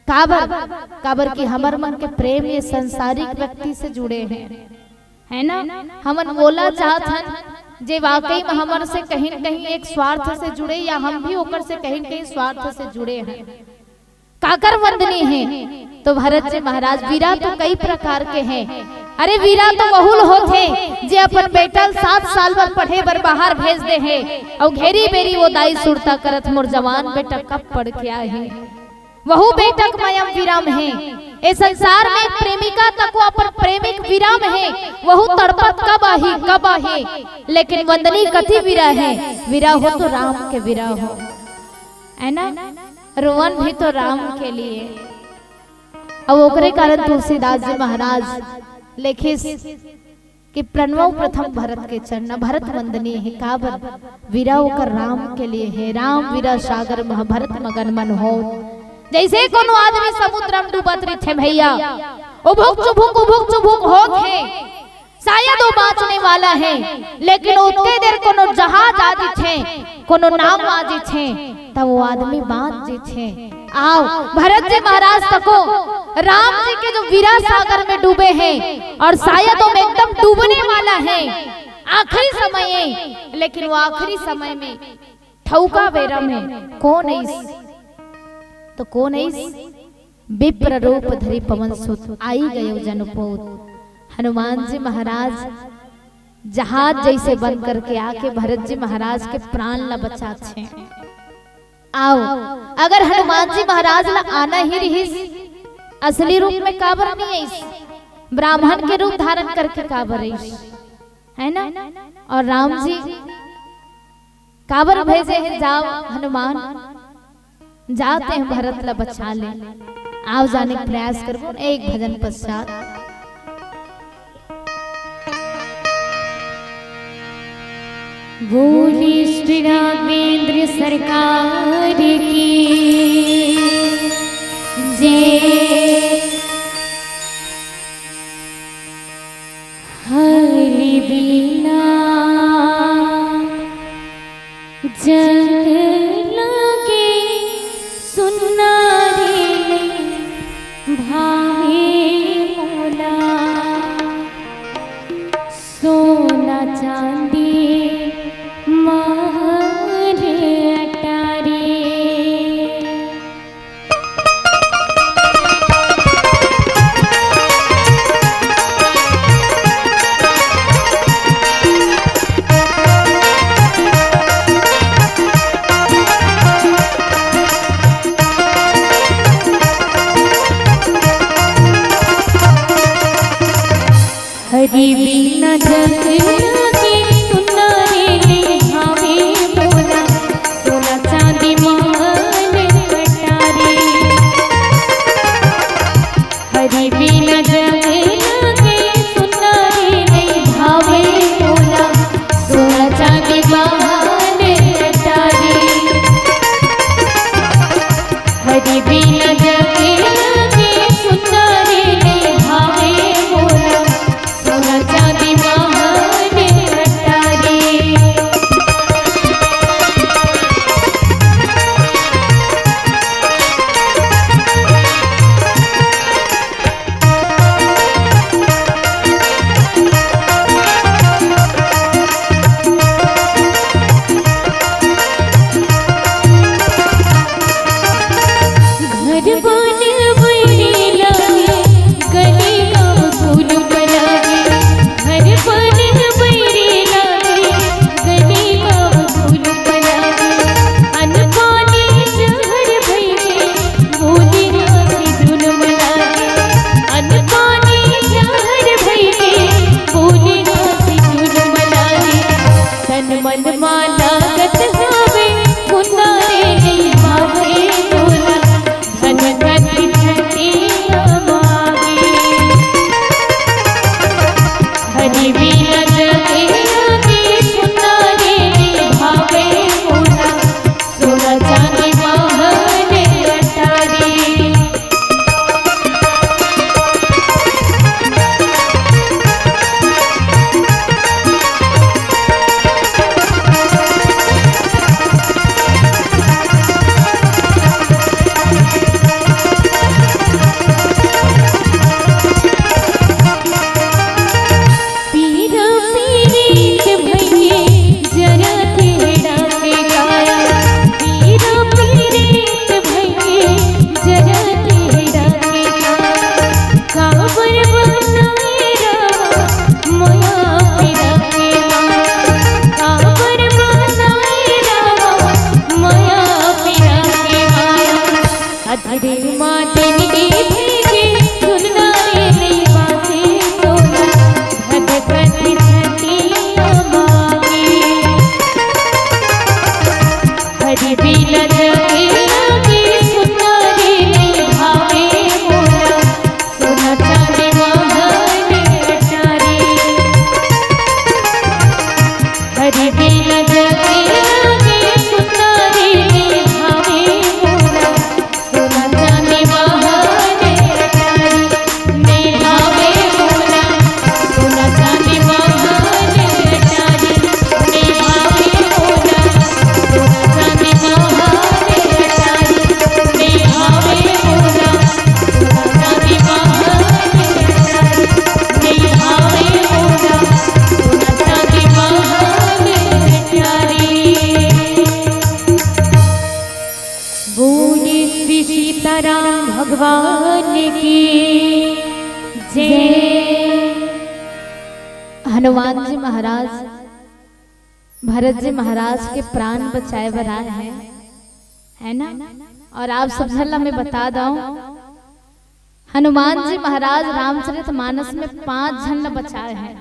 काबर काबर की हमार मन के प्रेम ये संसारिक व्यक्ति से जुड़े हैं, है ना। हमन बोला चाहत हन जे वाकई में हमर से कहीं न कहीं एक स्वार्थ से जुड़े, या हम भी ओकर से कहीं न कहीं स्वार्थ से जुड़े हैं। काकर वंदनीय है तो भरत जी महाराज। वीरा तो कई प्रकार के हैं, अरे वीरा तो बहुल होते जे अपन बेटा 7 साल पर पढ़े बर बाहर भेज दे है, और घेरी बेरी वो दाई सुरता करत मोर जवान बेटा कब पढ़ के आए है, वहु बेटक मयम विराम है। ए संसार में प्रेमिका तक वो अपन प्रेमिक विराम है, वहु तड़पत कब आही, लेकिन वंदनी कथी विरा है, विरा हो तो राम के विरा हो, है ना। रोवन भी तो राम के लिए, अब ओकरे कारण तुलसीदास जी महाराज लेखिस कि प्रणव प्रथम भरत के चरण, भरत वंदनीय है काबर वीरा होकर राम के लिए है। राम वीरा सागर भरत मगन मन हो। जैसे कोनो आदमी समुद्र में डूबत रहे भैया, उभुक चुभुक होत है, शायद वो बाँचने वाला है, लेकिन उतने देर कोनो जहाज आदि छे कोनो नाव आदि छे तब वो आदमी बाँच जी छे। आओ भरत जी महाराज तको राम जी के जो वीरा सागर में डूबे हैं, और शायद वो एकदम डूबने वाला है आखिरी समय है, लेकिन वो आखिरी समय में ठौका बेरा में कौन है तो कौन है विप्र रूप धरी पवन सुत आई गयो जनपोत। हनुमान जी महाराज जहाज जैसे बन करके आके भरत जी महाराज के प्राण ला बचा छे। आओ अगर हनुमान जी महाराज ला आना ही रही असली रूप में काबर नहीं है, ब्राह्मण के रूप धारण करके काबर है ना। और राम जी काबर भेजे हैं, जाओ हनुमान जाते हैं भरत ला बचा ले। आओ जाने का प्रयास करो एक भजन पश्चात। बोले श्री राघवेंद्र सरकार की जय। हरि बिना जग लगे सुनना रे भावे मोला, सोना चांदी हरि बिना जग लगे सुना अधरे माँ जिंदगी भेजे सुनना रे नहीं बातें सोना धड़कन छतिया मांगे हरी बिना जगे लागे सुनना रे नहीं भावे मोरा सोना चांदी महाने अटारे हरी बिना जगे लागे सुनना रे नहीं भावे मोरा सोना चांदी महाने अटारे नहीं भावे मोरा सोना चांदी महाने अटारे नहीं भावे मोरा सोना चांदी महाने अटारे नहीं भावे मोरा सोना चांदी महाने अटारे नहीं भावे मोरा सोना चांदी महाने अटारे। बोले श्री सीताराम भगवान की जय। हनुमान जी महाराज भरत जी महाराज के प्राण बचाए बरा है ना। और आप सब झल्ला में बता दो हनुमान जी महाराज रामचरितमानस में 5 झन बचाए हैं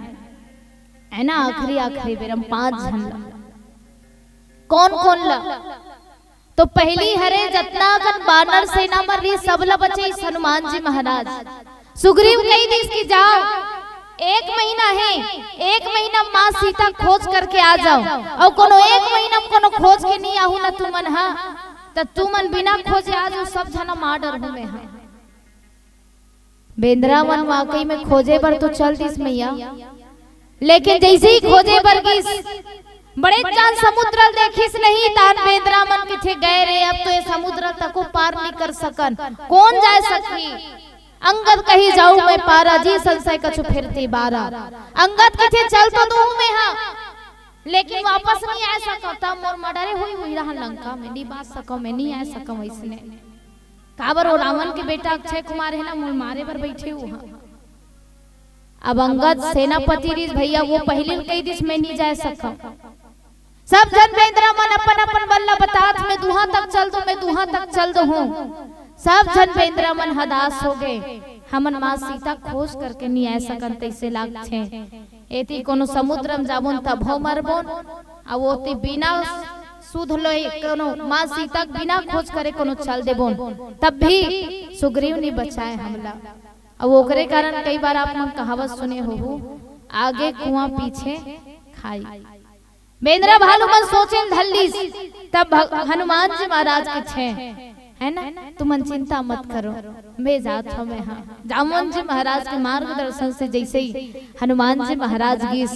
है ना। आखिरी बेरम 5 झन कौन कौन ला तो पहली हरे जतना कन बानर सेना मर रही सबला बचे इस हनुमान जी महाराज। सुग्रीव कही दी इसकी जाओ 1 महीना है 1 महीना माँ सीता खोज करके आ जाओ और कोनो 1 महीना कोनो खोज के नहीं आहू ना तुमन हा तो तुमन बिना खोजे आ जाओ सब जना माडर हूँ मैं हा। बेंद्रा वन वाकई में खोजे बर तो चल दिस मैया लेकिन जैसे ही खोजे बर गिस बड़े चांद समुद्र देखिस नहीं तान बेंद्रा मन किथे गए रे अब तो ये समुद्र तक को पार नहीं कर सकन कौन जाए सकी। अंगद कही जाऊं मैं पारा जी संशय कछु फिरती बारा। अंगद किथे चल तो दूं मैं हां लेकिन वापस नहीं आ सकता मोर मडरे हुई रहा लंका में नहीं बात सको मैं नहीं आ सकम इसने काबर वो रावण के बेटा अक्षय कुमार है ना मोर मारे पर बैठे हुआ। अब अंगद सेनापति रीस भैया वो पहले कही दिस मैं नहीं जा सकम सब जन बेंद्रा मन अपन अपन बल्ला बतात में दुहा तक चल दो मैं दुहा तक चल दो हूं। सब जन बेंद्रा मन हदास हो गए हमन मां सीता खोज करके नहीं आ सकन तैसे लाग छे एती कोनो समुद्र में जाबोन तब हो मरबोन आ ओती बिना सुध लोई कोनो मां सीता बिना खोज करे कोनो चल देबोन तब भी सुग्रीव नहीं बचाए हमला। अब ओकरे कारण कई बार आप मन कहावत सुने हो आगे कुआं पीछे खाई। बेंद्रा भालू मन सोचे धल्लीस तब हनुमान जी महाराज के छे है ना तुमन चिंता मत करो मैं जात हूं मैं हां। जामुन जी महाराज के मार्गदर्शन से जैसे ही हनुमान जी महाराज गिस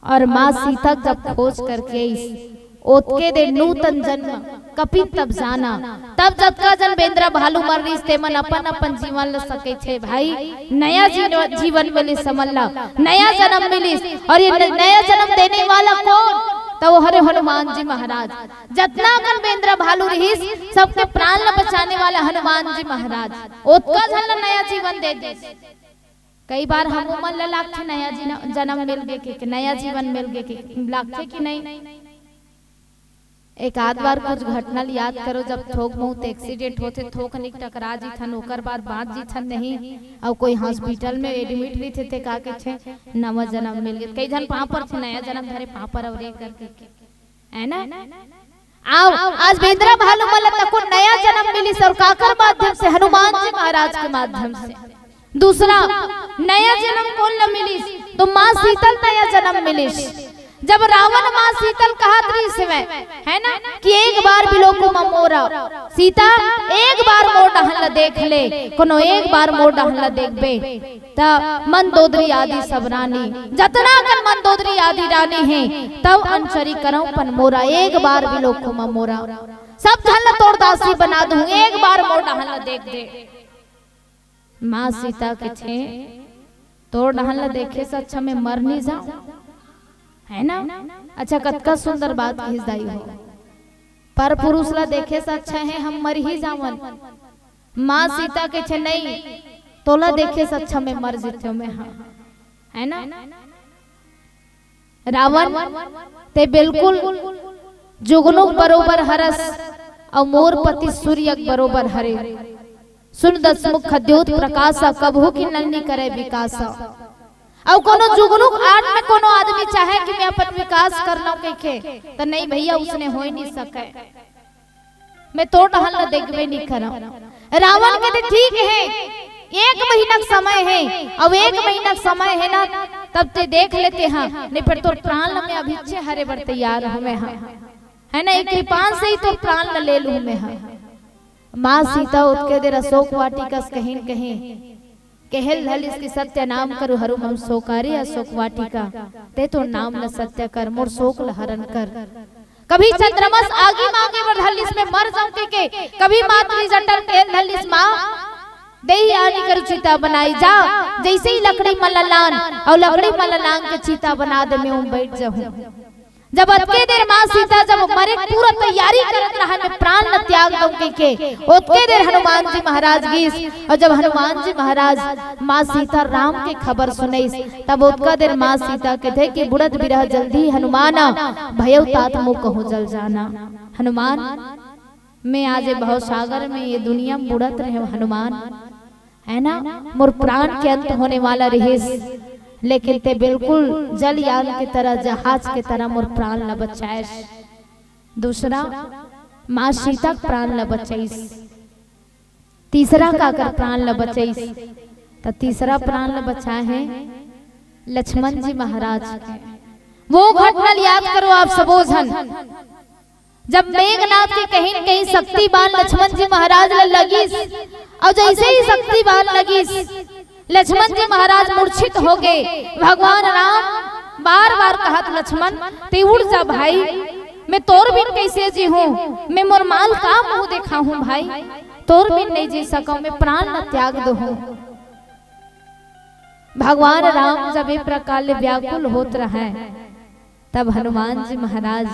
और मां सीता जब खोज करके ओतके दे नूतन जन्म कपि तब जाना तब जतका जन बेंद्रा भालू मर रही ते मन अपन अपन जीवन ल सके छे भाई नया जीवन मिले समल्ला नया जन्म मिलिस और ये नया जन्म देने वाला कौन तो हरे हनुमान जी महाराज। जतना कन बेंद्रा भालू रहीस सबके प्राण ल बचाने वाला हनुमान जी महाराज ओतका जन नया जीवन दे दे। कई बार हम मन ल लागथे नया जन्म मिल गे के नया जीवन मिल गे के लागथे कि नहीं। एक आध बार कुछ घटना याद करो जब थोक बहुत एक्सीडेंट होते थोक निक टकरा जी थन ओकर बाद बात जी थन नहीं और कोई हॉस्पिटल में एडमिट भी थे का के छे नवा जन्म मिल गए कई जन पापर थे नया जन्म धरे पापर और एक करके है ना। आओ आज बेंद्रा भालू मल तक को नया जन्म मिली सरकार माध्यम से हनुमान जी महाराज के माध्यम से। दूसरा नया जन्म कौन ल मिली तो मां सीता नया जन्म मिली जब रावण मां सीतल कहा समय है ना कि एक बार बिलो को मोरा सीता एक बार मोर डहल देख ले कोनो एक बार मोर डहल देखबे त मंदोदरी आदि सब रानी जतना कन मंदोदरी आदि रानी है तब अंचरी करऊं पन मोरा एक बार बिलो को मोरा सब झल तोड़ दासी बना दूं एक बार मोर डहल देख दे। मां सीता के छे तोड़ डहल देखे से अच्छा मैं मर नहीं जाऊं है ना। अच्छा कतका सुंदर बात हिजदाई हो पर पुरुष ला देखे से अच्छा है हम मर ही जावन। मां सीता के छे नहीं तोला देखे से अच्छा मैं मर जीते मैं हाँ है ना। रावण ते बिल्कुल जुगनू बरोबर हरस और मोर पति सूर्य बरोबर हरे, सुन दसमुख खद्योत प्रकाश, कबहू की नलनी करे विकास। और कोनो जुगनुक आठ में कोनो आदमी चाहे कि मैं अपन विकास कर लूं के तो नहीं भैया, उसने हो ही नहीं सके। मैं तो टहल न देखबे नहीं करा। रावण के ठीक है, 1 महीना समय है, अब 1 महीना समय है ना, तब ते देख लेते हैं, नहीं पर तो प्राण में अभी हरे बढ़ तैयार हमें है ना, एक कृपान से ही तो प्राण ले लूं मैं। माँ सीता उत्के देर अशोक वाटिका कहीं कहीं कहल धल इसकी सत्य नाम करो हरु हम सोकारी अशोक वाटिका, ते तो नाम न सत्य कर मोर शोक लहरन कर। कभी चंद्रमस आगे मांगे बढ़लिस में मर जाऊं के, कभी मातृ जटल कहल धलिस माँ देही आनी कर चीता बनाई जा, जैसे ही लकड़ी मल्लान और लकड़ी मल्लान के चीता बना दे मैं बैठ जाऊं। जब अतके देर माँ सीता जब मरे पूरा तैयारी करत रहा मैं प्राण न त्याग दूं के उतके देर हनुमान जी महाराज गीस, और जब हनुमान जी महाराज माँ सीता राम के खबर सुनईस, तब उतका देर माँ सीता के थे कि बुढ़त बिरह जल्दी हनुमाना भयउ तात मुँह कहूँ जल जाना। हनुमान मैं आज भव सागर में ये दुनिया में बुढ़त रहे हनुमान, है ना, मोर प्राण के अंत होने वाला रहे, लेकिन ते बिल्कुल जलयान की तरह जहाज की तरह मोर प्राण न बचाएस। दूसरा माँ सीता प्राण न बचाईस, तीसरा का कर प्राण न बचाईस, तो तीसरा प्राण न बचा है लक्ष्मण जी महाराज के। वो घटना याद करो आप सबो जन, जब मेघनाथ के कहीं कहीं शक्तिबान लक्ष्मण जी महाराज लगी, और जैसे ही शक्तिबान लगी लक्ष्मण जी महाराज मूर्छित हो गए। भगवान राम बार बार कहा लक्ष्मण ते उड़ जा भाई, मैं तोर बिन कैसे जी हूँ, मैं मोर माल का मुंह देखा हूँ भाई, तोर बिन नहीं जी सकूं, मैं प्राण न त्याग दो। भगवान राम जब एक प्रकार व्याकुल होत रहा है, तब हनुमान जी महाराज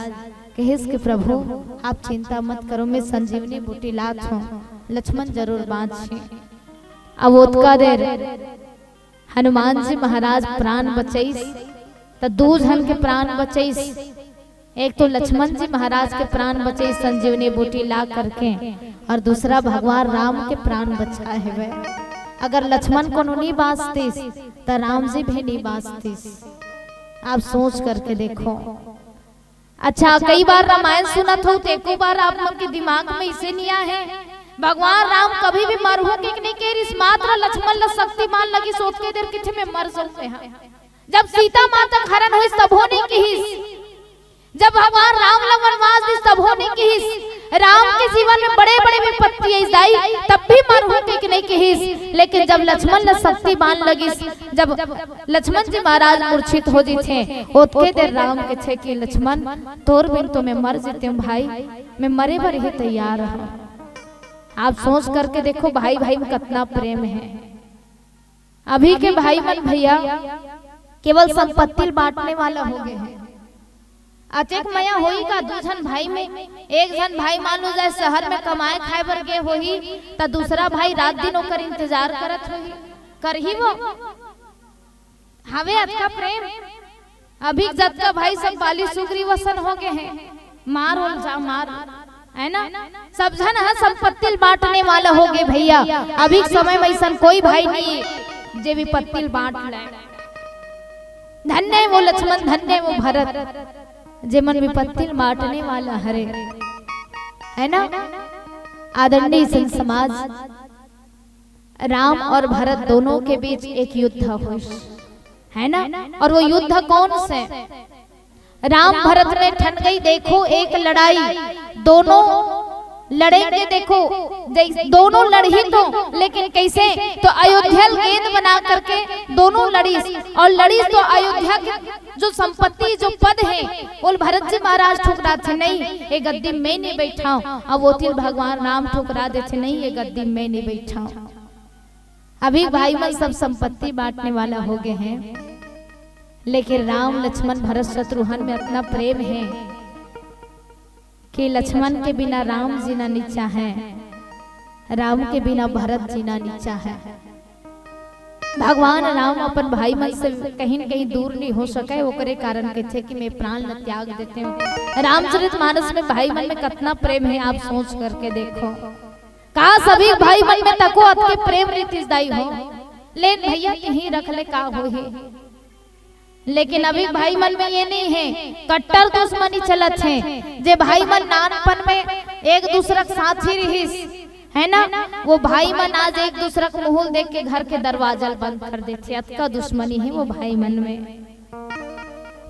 कहिस कि प्रभु आप चिंता मत करो, मैं संजीवनी बूटी लात हूँ, लक्ष्मण जरूर बाँच। अब उतका देर हनुमान जी महाराज प्राण बचैस, तो 2 जन के प्राण बचैस, एक तो लक्ष्मण जी महाराज के प्राण बचैस संजीवनी बूटी ला करके, और दूसरा भगवान राम के प्राण बचा है। अगर लक्ष्मण को नहीं बाँचतीस तो राम जी भी नहीं बाँचतीस। आप सोच करके देखो। अच्छा कई बार रामायण सुना था तो एक बार आप मन के दिमाग में इसे नहीं आया है भगवान राम कभी भी मरहु के नहीं के मात्र लक्ष्मण ल शक्तिमान लगी सोच के देर किथे में मर जाऊं। जब सीता माता हरण हुई सब होने की हिस, जब भगवान राम ल वनवास दी सब होने की हिस, राम के जीवन में बड़े बड़े विपत्ति आई तब भी मरहु के नहीं की हिस, लेकिन जब लक्ष्मण ल शक्तिमान लगी, जब लक्ष्मण जी महाराज मूर्छित हो जी थे ओतके देर राम के छे कि लक्ष्मण तोर बिन तो मैं मर जीते हूँ भाई, मैं मरे पर ही तैयार हूँ। आप सोच करके देखो भाई भाई में कितना प्रेम है। अभी के भाई मन भैया केवल संपत्ति बांटने वाला हो गए हैं। अचेक मया होई का 2 जन भाई में, एक जन भाई मान लो जाए शहर में कमाए खाए बर गए होही, तो दूसरा भाई रात दिन ओकर इंतजार करत होही, करही वो हवे अतका प्रेम। अभी जत का भाई सब बाली सुग्री वसन हो गए हैं, मार हो जा मार, है ना, सब जन है संपत्ति बांटने वाला हो गए भैया। अभी समय में ऐसा कोई भाई नहीं जे विपत्ति बांट ले। धन्य वो लक्ष्मण, धन्य वो भरत जे मन विपत्ति बांटने वाला हरे, है ना। आदरणीय संत समाज, राम और भरत दोनों के बीच एक युद्ध हुआ, है ना। और वो युद्ध कौन से? राम भरत में ठन गई देखो एक लड़ाई, दोनों लड़ेंगे देखो, दोनों लड़ी तो, लेकिन कैसे? तो अयोध्या गेंद बना करके दोनों लड़ी, और लड़ी तो अयोध्या की जो संपत्ति जो पद है वो भरत जी महाराज ठुकरा थे, नहीं ये गद्दी में नहीं बैठा हूं। अब वो तिल भगवान राम ठुकरा देते, नहीं ये गद्दी में नहीं बैठा हूं। अभी भाई मन सब संपत्ति बांटने वाला हो गए हैं, लेकिन राम लक्ष्मण भरत शत्रुघ्न में इतना प्रेम है कि लक्ष्मण के बिना राम जीना नीचा है, राम के बिना भरत जीना नीचा है। भगवान राम अपन भाई मन से कहीं न कहीं दूर नहीं हो सके, ओकरे कारण के थे कि मैं प्राण न त्याग देते हूँ। रामचरितमानस में भाई मन में कितना प्रेम है, आप सोच करके देखो। कहा सभी भाई मन में तको अत के प्रेम रीतिसदाई हो, ले भैया यहीं रख ले का हो ही। लेकिन अभी भाई मन में ये नहीं है, कट्टर दुश्मनी चलत है, जे भाई मन नानपन में एक दूसरे के साथी रहिस है ना, वो भाई मन आज एक दूसरे को मुंह देख के घर के दरवाजा बंद कर देते। अतका दुश्मनी है वो भाई मन में।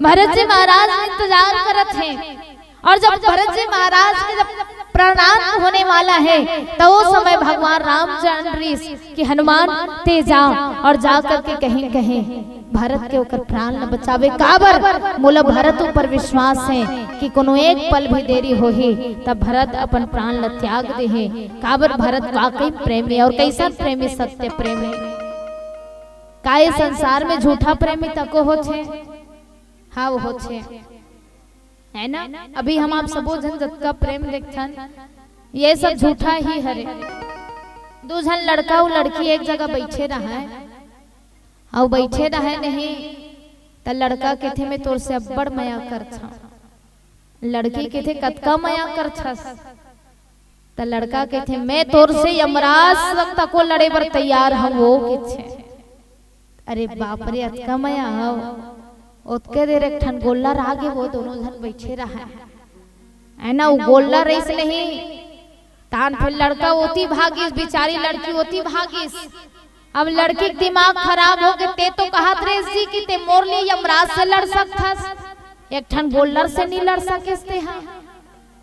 भरत जी महाराज इंतजार करत हैं, और जब भरत जी महाराज के जब प्राणांत होने वाला है तो वो समय भगवान राम जान रही कि हनुमान ते जाओ और जा करके कहीं कहीं भरत के ऊपर प्राण न बचावे। काबर मोला भरत ऊपर विश्वास है कि कोनो एक पल भी देरी हो ही तब भरत अपन प्राण न त्याग दे है। काबर भरत वाकई प्रेमी, और कैसा प्रेमी, सत्य प्रेमी। काय संसार में झूठा प्रेमी तको होछे, हाँ वो होछे है ना। अभी हम आप सबो जन जतका प्रेम देखथन ये सब झूठा ही हरे। दो जन लड़का और लड़की एक जगह बैठे रहा है, और बैठे रहे नहीं तो लड़का कहते मैं तोर से अब्बड़ माया कर छा, लड़की कहते कतका माया कर छस, तो लड़का कहते मैं तोर से यमराज तक को लड़े बर तैयार हूं। वो किछे अरे बाप रे अतका माया हो। उतके देर एक ठन गोल्लर आगे वो दोनों जन बैठे रहा है ना। वो गोल्लर रईस नहीं तान फिर लड़का होती भागीस, बेचारी लड़की होती भागीस। अब लड़की के दिमाग खराब हो गए, ते तो कहा जी कि ते मोर लिए यमराज से लड़ सकथस, एक ठन गोल्लर से नहीं लड़ सकेस ते। हाँ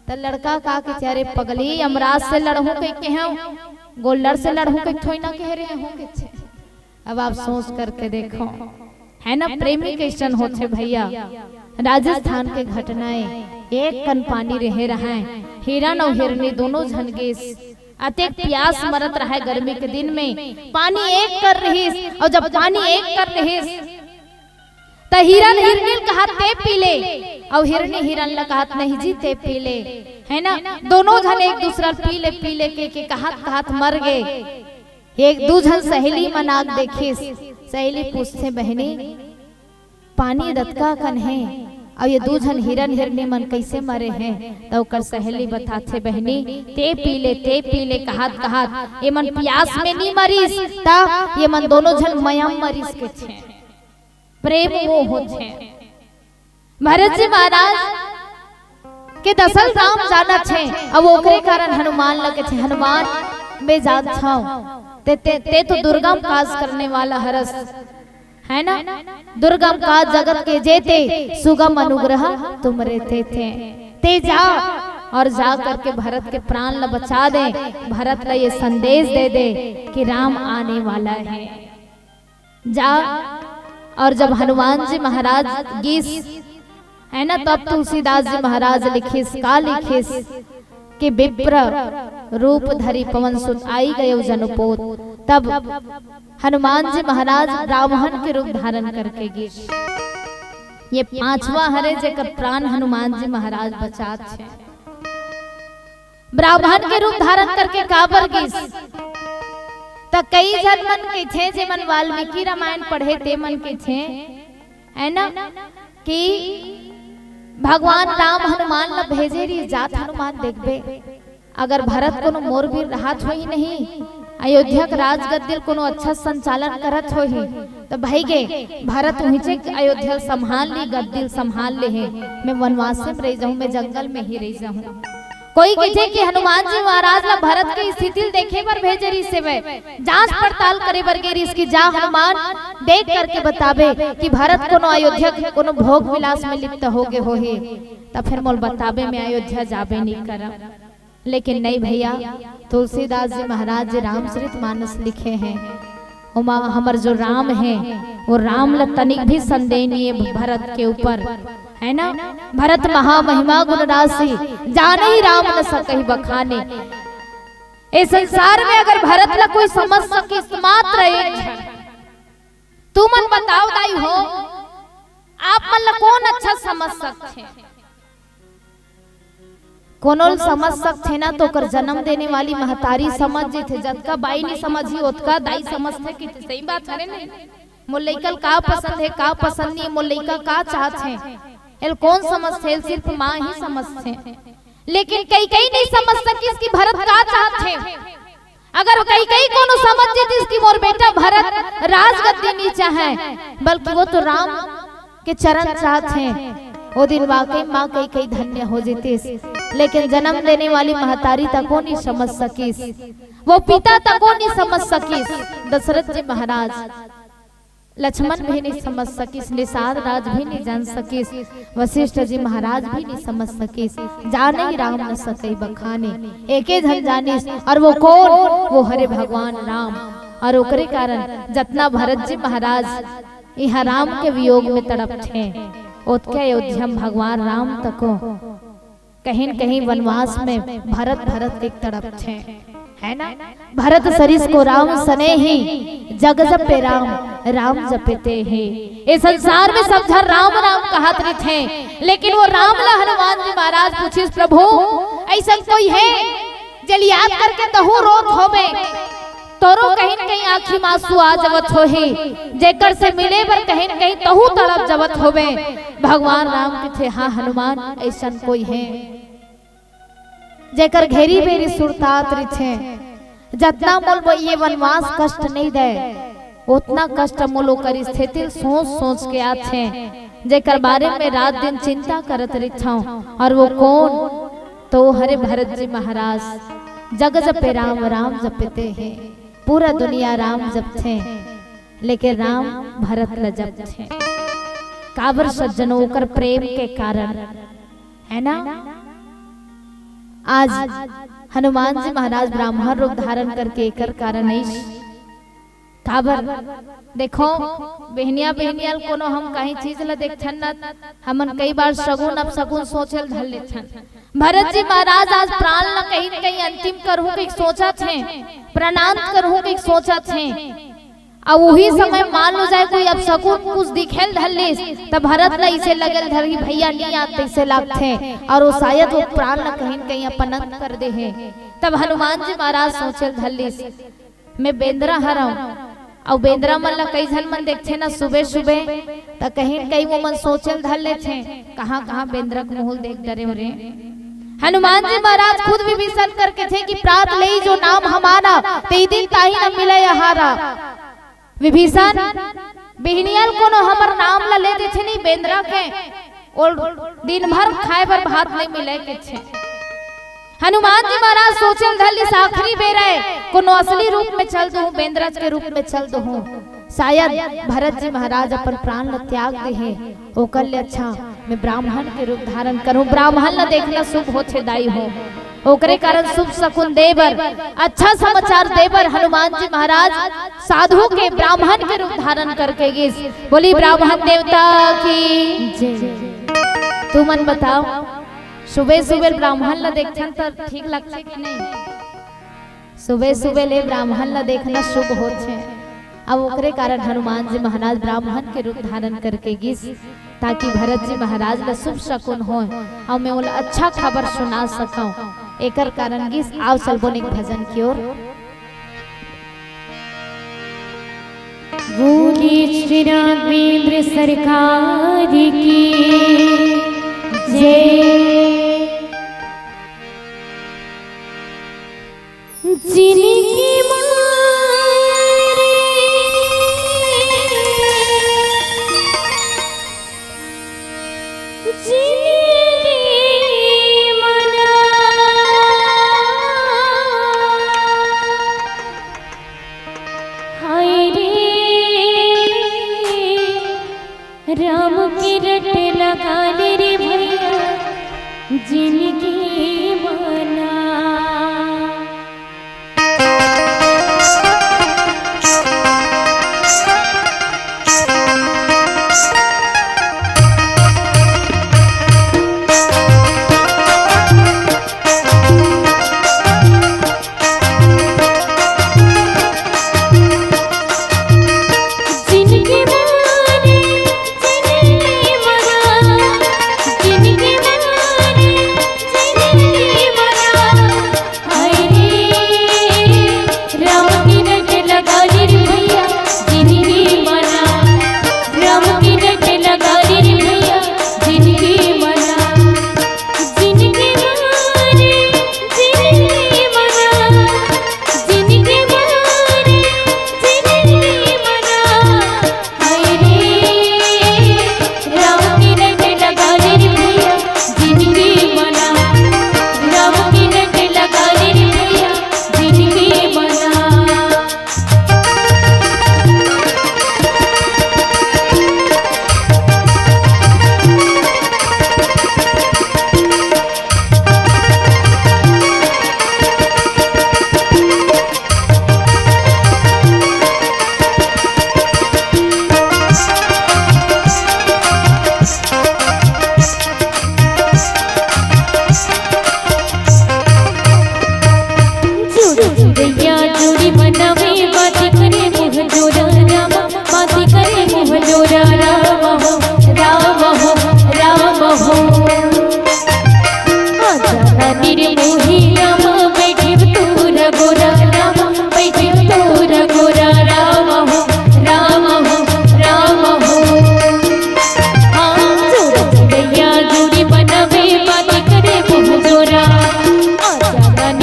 तो लड़का कहा कि चारे पगली यमराज से लड़हूं कह के हूं, गोल्लर से लड़हूं कह थोड़ी ना कह रहे हूं। अब आप सोच करके देखो है ना, प्रेमी कैसन होते भैया। राजस्थान के घटनाएं एक कन पानी रहे रहा है, हिरन और हिरनी दोनों झनगेस अतेक प्यास मरत रहा है गर्मी के दिन में, पानी एक कर रही। और जब पानी एक कर रही तो हिरन हिरनी कहा ते पी ले, और हिरनी हिरन ल कहा नहीं जी ते पी ले, है ना। दोनों जन एक दूसरा पी ले के कहत मर गए। एक दूजन सहेली मनाक देखिस, सहेली पूछते बहनी पानी रतका कन है, और ये दूजन हिरन हिरनी मन कैसे मरे हैं। तो कर सहेली बताते बहनी ते पी ले कहत ये मन प्यास में नहीं मरीस, ता ये मन दोनों जन मयम मरीस के छे। प्रेम वो होते। भरत जी महाराज के दशरथ राम जाना छे, अब ओकरे कारण हनुमान लगे छे। हनुमान मैं जान छाऊं ते तो दुर्गम काज करने वाला हरस है ना। दुर्गम काज जगत के जेते, सुगम अनुग्रह तुम रहते ते जा और जा करके भरत के प्राण ल बचा दे। भरत ल ये संदेश दे दे कि राम आने वाला है। जा और जब हनुमान जी महाराज गीस है ना, तब तुलसीदास जी महाराज लिखिस का लिखिस कि विप्र रूप धरी पवन सुत आई गयो जनपोत। तब हनुमान जी महाराज ब्राह्मण के रूप धारण करके गिस। ये पांचवा हरे जेकर प्राण हनुमान जी महाराज बचात छे। ब्राह्मण के रूप धारण करके काबर गिस त कई जन मन के छे जे मन वाल्मीकि रामायण पढ़े ते मन के छे है ना कि भगवान राम हनुमान ल भेजे री जात हनुमान देखबे। अगर भरत कोनो मोर भी राहत होई नहीं, अयोध्या का राज गद्दिल कोनो अच्छा संचालन करत होही तो भाई गे भरत उहिचे अयोध्या संभाल ली, गद्दिल संभाल ले है। मैं वनवास में रह जाऊं, मैं जंगल में ही रह जाऊं। कोई कहे कि हनुमान जी महाराज ला भरत की स्थिति देखे पर भेजे री से वे जांच पड़ताल करे बर गेरी इसकी जा हनुमान देख करके बतावे कि भरत कोनो अयोध्या कोनो भोग विलास में लिप्त हो गए हो ही, तब फिर मोल बतावे मैं अयोध्या जाबे नहीं करम। लेकिन नहीं भैया, तुलसीदास जी महाराज जी रामचरितमानस लिखे हैं, उमा हमर जो राम है वो राम ल तनिक भी संदेह नहीं है भरत के ऊपर है ना। भरत महामहिमा गुण राशि जाने ही राम न सकहि बखाने। इस संसार में अगर भरत ला कोई समझ सके मात्र एक तू मन बताओ दाई हो, आप मन ला कौन अच्छा समझ सकते। कोनो समझ सकते ना तो कर जन्म देने वाली महतारी समझ जेथे, जतका बाई नहीं समझी ओतका दाई समझते कि सही बात है नहीं। मोर लइका का पसंद है का पसंद नहीं, मोर लइका का चाहत है एल कौन समझते, सिर्फ माँ ही समझते। लेकिन कई नहीं समझ सकी इसकी भरत का चाहत है। अगर कई कोनो समझ जेती इसकी मोर बेटा भरत राजगद्दी नहीं चाहे, बल्कि वो तो राम के चरण चाहत हैं, वो दिन वाकई माँ कई धन्य हो जेती। लेकिन जन्म देने वाली महतारी तको नहीं समझ सकीस, वो पिता तको नहीं समझ सकीस, दशरथ जी महाराज, लक्ष्मण भी नहीं समझ सकीस, निषाद राज भी नहीं जान सकीस, वशिष्ठ जी महाराज भी नहीं समझ सकीस, जाने ही राम न सके बखाने, एके धन जानिस। और वो कौन? वो हरे भगवान राम। और ओकरे कारण जतना भरत जी महाराज यहाँ राम के वियोग में तड़पते, ओतके अयोध्या में भगवान राम तको कहीं न कहीं वनवास में भरत एक तड़पते, है ना। भरत सरिस को राम सने ही, जग जपे राम राम जपते हैं। इस संसार में सब झर राम राम कहत रहे थे, लेकिन वो राम ला हनुमान जी महाराज पूछिस प्रभु ऐसा कोई है जल याद करके तहु रोत होबे, तोरो कहीं न कहीं आँखी में आंसू आ जवत हो ही, जेकर से मिले पर कहीं न कहीं तहु तड़प जवत होबे। भगवान राम के थे हाँ हनुमान ऐसा कोई है जेकर घेरी बेरी सुरतात रिथे, जतना मोल ये वनवास कष्ट नहीं दे उतना कष्ट मोलो कर स्थिति सोच के आते, जेकर बारे में रात दिन चिंता करत रिथा। और वो कौन? तो हरे भरत जी महाराज, जग जपे राम राम जपते हैं, पूरा दुनिया राम जपते, लेकिन राम भरत ल जपते। काबर सज्जनों कर प्रेम के कारण, है ना। आज हनुमान जी महाराज ब्राह्मण रूप धारण करके एकर कारण नहीं काबर देखो बहनिया कोनो हम कहीं चीज ला देखथन ना, हमन कई बार सगुन अब सगुन सोचल धर लेथन। भरत जी महाराज आज प्राण ला कहीं न कहीं अंतिम करहूं के सोचा थे, प्रणाम करहूं के सोचा थे, अब वही समय मान लो जाए कोई अब सकुन कुछ दिखेल धरलिस तब भरत ला इसे लगल धरी भैया नहीं आते इसे लागते, और वो शायद वो प्राण ला कहीं न कहीं अपन अंत कर दे है। तब हनुमान जी महाराज सोचल धरलिस मैं बेंद्रा हराऊं, और बेंद्रा मन ला कई झन मन देखते ना सुबह सुबह तो कहीं कहीं वो मन सोचल धर ले थे कहाँ बेंद्रा को मुहल देख डरे हो रे। हनुमान जी महाराज खुद विभीषण करके थे कि प्रात ले जो नाम हमारा ते दिन ताही न मिले हारा। विभीषण बिहनियल कोनो हमर नाम ला ले थे नहीं बेंद्रा के और दिन भर खाए पर भात नहीं मिले के छे। हनुमान जी महाराज सोचल धरली आखिरी बेर है कोनो असली रूप में चल दू, बेंद्रज के रूप में चल दू, शायद भरत जी महाराज अपन प्राण ल त्याग दे है, ओकर ले अच्छा मैं ब्राह्मण के रूप धारण करूं, ब्राह्मण ल देखना शुभ होथे दाई हो, ओकरे कारण शुभ शकुन देवर अच्छा समाचार देवर हनुमान जी महाराज साधु के ब्राह्मण के रूप धारण करके गिस। बोली ब्राह्मण देवता की जय। तू मन बताओ सुबह सुबह ब्राह्मण ला देखन तो ठीक लगते कि नहीं? सुबह सुबह ले ब्राह्मण ला देखना शुभ होते। अब ओकरे कारण हनुमान जी महाराज ब्राह्मण के रूप धारण करके गिस ताकि भरत जी महाराज ला शुभ शकुन हो और मैं उन्हें अच्छा खबर सुना सकूं, एकर कारण गिस। आओ चल बोले भजन की ओर। बोले श्री राघवेंद्र सरकार की जय। जिनकी मारे जिनकी मना हाय रे राम की रट लगा ले रे भैया जिनकी मना।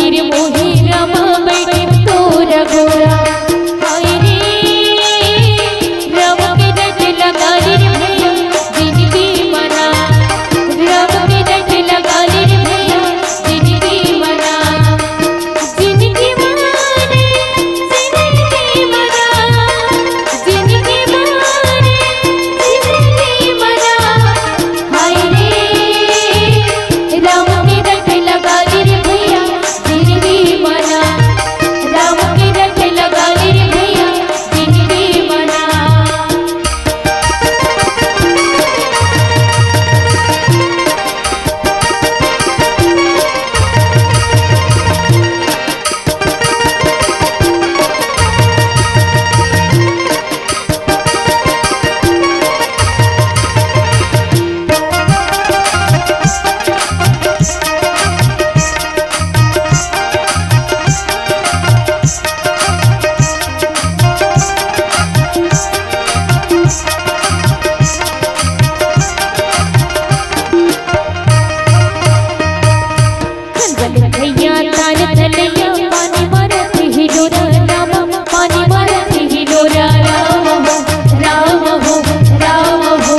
लगाली रे मोही रामा बैठे तो रघोरा हाय रे राम के रट लगाली रे भैया जिंदगी मना राम के रट लगाली रे भैया जिंदगी मना जिंदगी मारे जिंदगी मना जिंदगी मारे जिंदगी मना हाय रे राम के रट लगाली रे भैया जिंदगी मना राम के रट लगाली रे भैया जिंदगी मना भैया तार तलैया पानी मारती ही डोरा राम पानी मारती ही डोरा राम हो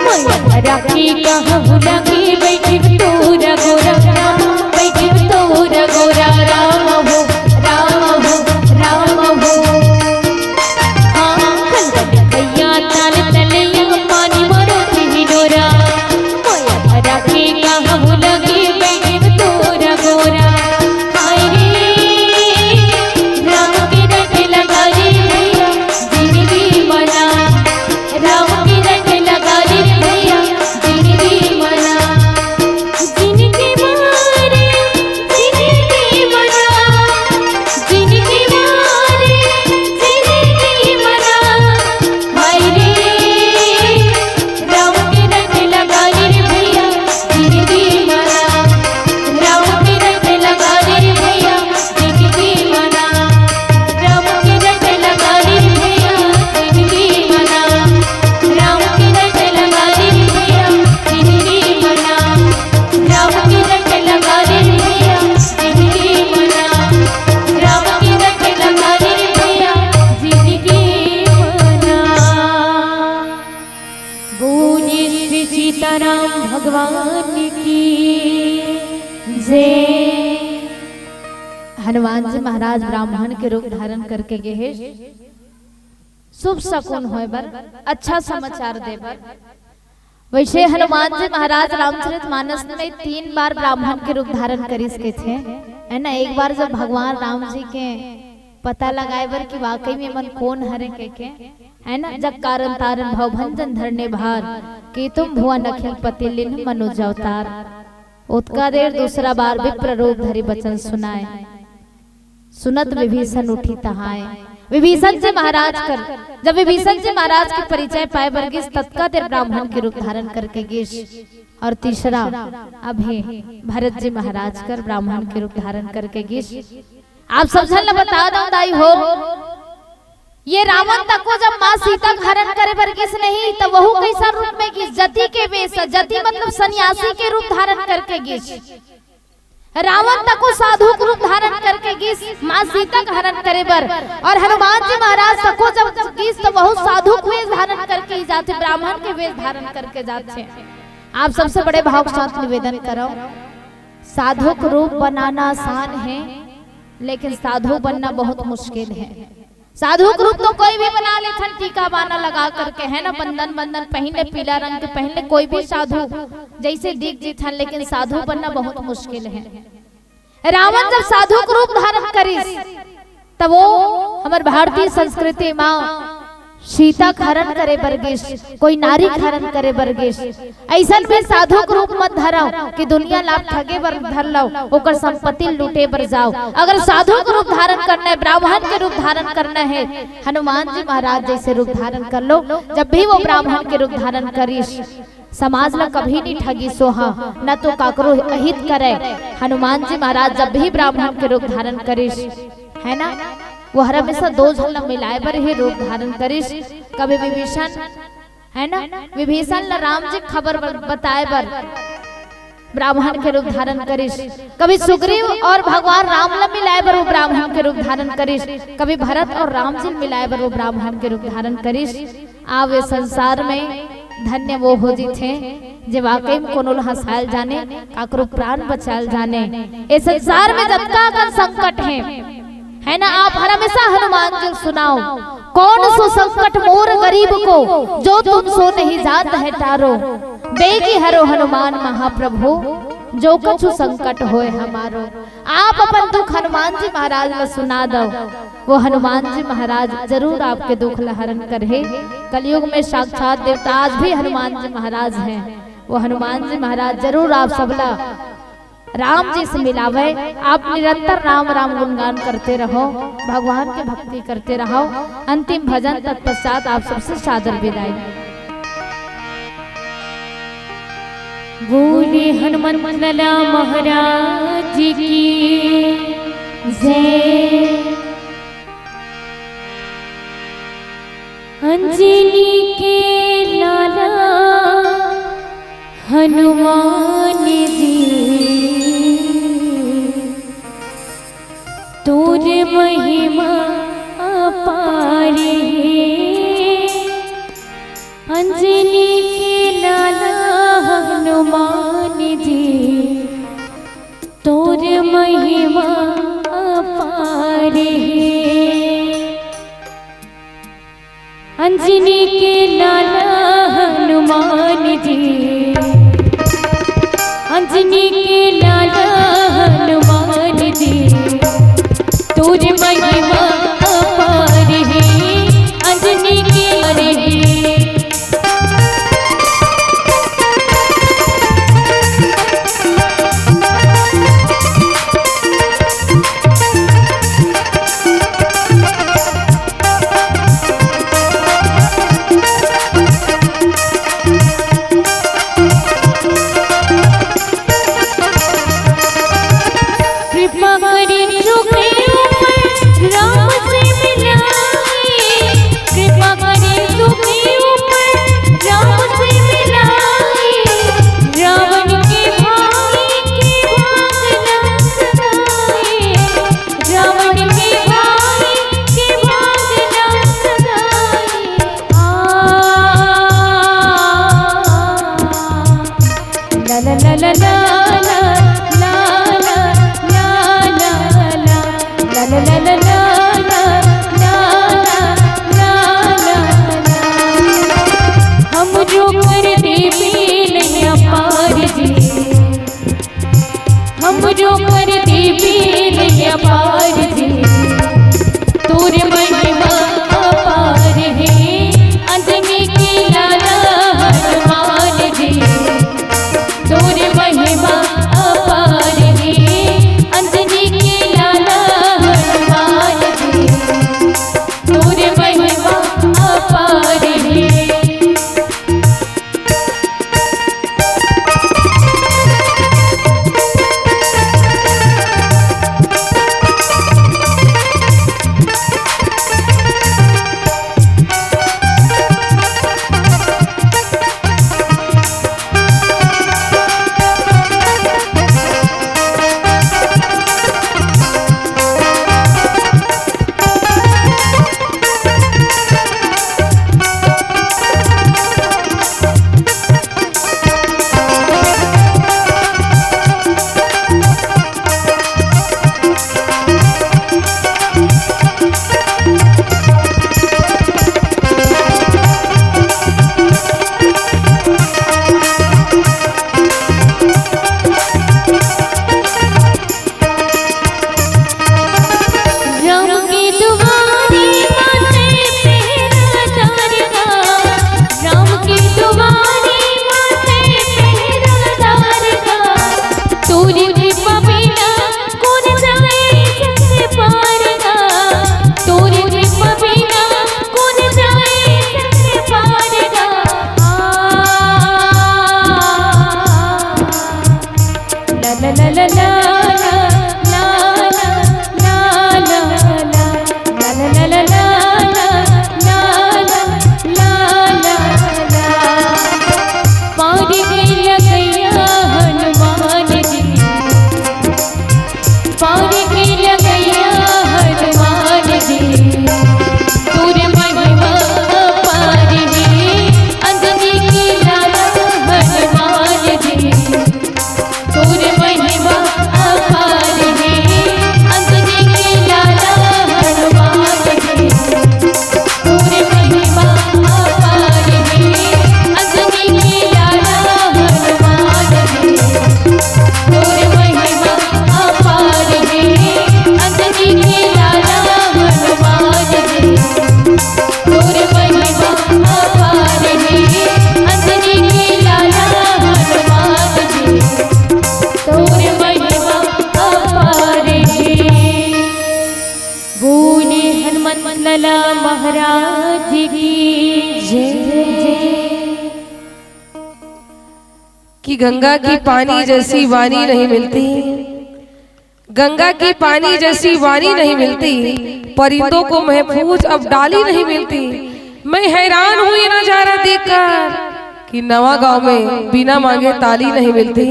मैया राखी कहाँ लगी बैठे तोरा गोरा राम बैठे तोरा गोरा राम हो हाँ भैया तार तलैया पानी मारती ही डोरा मैया राखी कहाँ लगी गोरा हाय रे राम के रट लगाली भैया जिंदगी मना राम के रट लगाली भैया जिंदगी मना जिंदगी मारे जिंदगी मना जिंदगी मारे जिंदगी मना हाय रे राम के रट लगाली भैया जिंदगी मना राम के रट लगाली भैया जिंदगी मना राम के रट लगाली भैया जिंदगी मना राम के रट लगाली भैया जिंदगी मना राम के रट लगाली भैया जिंदगी मना राम के रट लगाली भैया जिंदगी मना। बोले श्री सीताराम भगवान की जय। हनुमान जी महाराज ब्राह्मण के रूप धारण करके गए शुभ शकुन होए बर अच्छा समाचार दे बर। वैसे हनुमान जी महाराज रामचरित मानस में 3 बार ब्राह्मण के रूप धारण करी सके थे, है ना। एक बार जब भगवान राम जी के पता लगाए बर कि वाकई में मन कौन हरे के है ना, जग कारण तारण भव भंजन धरने भार कि तुम भुवन अखिल पति लिन मनोज अवतार। उत्का देर दूसरा बार विप्र रूप धरि वचन सुनाए, सुनत विभीषण उठी तहाए। विभीषण जी महाराज कर जब विभीषण जी महाराज के परिचय पाए बरगिस तत्का देर ब्राह्मण के रूप धारण करके गिस। और तीसरा अभी भरत जी महाराज कर ब्राह्मण के रूप धारण करके गिस। आप सब जन बता दो दाई हो, ये रावण तक को जब माँ सीता हरण करे बरगिस नहीं तो वहु कैसा रूप में गिस, जति के वेश, जति मतलब सन्यासी के रूप धारण करके गिस। रावण तक को साधु के रूप धारण करके गिस माँ सीता का हरण करे बर। और हनुमान जी महाराज तक को जब गिस तो वहु साधु के वेश धारण करके ही जाते, ब्राह्मण के वेश धारण करके जाते। आप सबसे बड़े भाव के साथ निवेदन करो, साधु का रूप बनाना आसान है लेकिन साधु बनना बहुत मुश्किल है। साधु का रूप तो कोई भी बना ले, टीका बाना लगा करके, है ना, बंधन बंधन पहले, पीला रंग के पहले, कोई भी साधु जैसे दिख जी था, लेकिन साधु बनना बहुत मुश्किल है। रावण जब साधु का रूप धारण करिस तब वो हमारे भारतीय संस्कृति माँ सीता हरण करे बरगिस, कोई नारी हरण करे बरगिस। ऐसा में साधु के रूप मत धराओ कि दुनिया लाभ ठगे बर धर लो, ओकर संपत्ति लूटे बर जाओ। अगर साधु के रूप धारण करना है, ब्राह्मण के रूप धारण करना है, हनुमान जी महाराज जैसे रूप धारण कर लो। जब भी वो ब्राह्मण के रूप धारण करिस समाज ला कभी नहीं ठगी सोहा, न तो काकरो अहित करे। हनुमान जी महाराज जब भी ब्राह्मण के रूप धारण करिस, है ना, वो हर हमेशा 2 झल मिलाए बर ही रूप धारण करिस। कभी विभीषण, है ना, विभीषण ला राम जी खबर बताए बर ब्राह्मण के रूप धारण करिस। कभी सुग्रीव और भगवान राम ल मिलाए बर वो ब्राह्मण के रूप धारण करिस। कभी भरत और राम जी मिलाए बर वो ब्राह्मण के रूप धारण करिस। आवे संसार में धन्य वो हो जी थे जे वाकई में कोनो हंसायल जाने, काकरो प्राण बचायल जाने। इस संसार में जब का संकट है ना, आप हर हमेशा हनुमान जी सुनाओ, कौन सो संकट मोर गरीब को जो तुम सो नहीं जात है टारो। बेगी हरो हनुमान महाप्रभु जो कछु संकट होए हमारो। आप अपन दुख हनुमान जी महाराज में सुना दो, वो हनुमान जी महाराज जरूर आपके दुख ला हरण करे। कलयुग में साक्षात देवता आज भी हनुमान जी महाराज हैं। वो हनुमान जी महाराज जरूर आप सबला राम जी से मिलावे। आप निरंतर राम राम गुणगान करते रहो, भगवान के भक्ति करते रहो। अंतिम भजन तत्पश्चात आप सबसे सादर विदाई। बोले हनुमान लाला महाराज की जय। अंजनी के लाला हनुमान जी तोरे महिमा अपार है। अंजनी के लाला हनुमान जी तोरे महिमा अपार है। अंजनी के लाला हनुमान जी, अंजनी के लाला हनुमान जी तोरे महिमा अपार है। अंजनी के लाला हनुमान लला महाराज की जय। कि गंगा की पानी जैसी वाणी नहीं मिलती, गंगा की पानी जैसी वाणी नहीं मिलती, परिंदों को महफूज अब डाली नहीं मिलती। मैं हैरान हूँ ये नजारा देखकर कि नवा गांव में बिना मांगे ताली नहीं मिलती,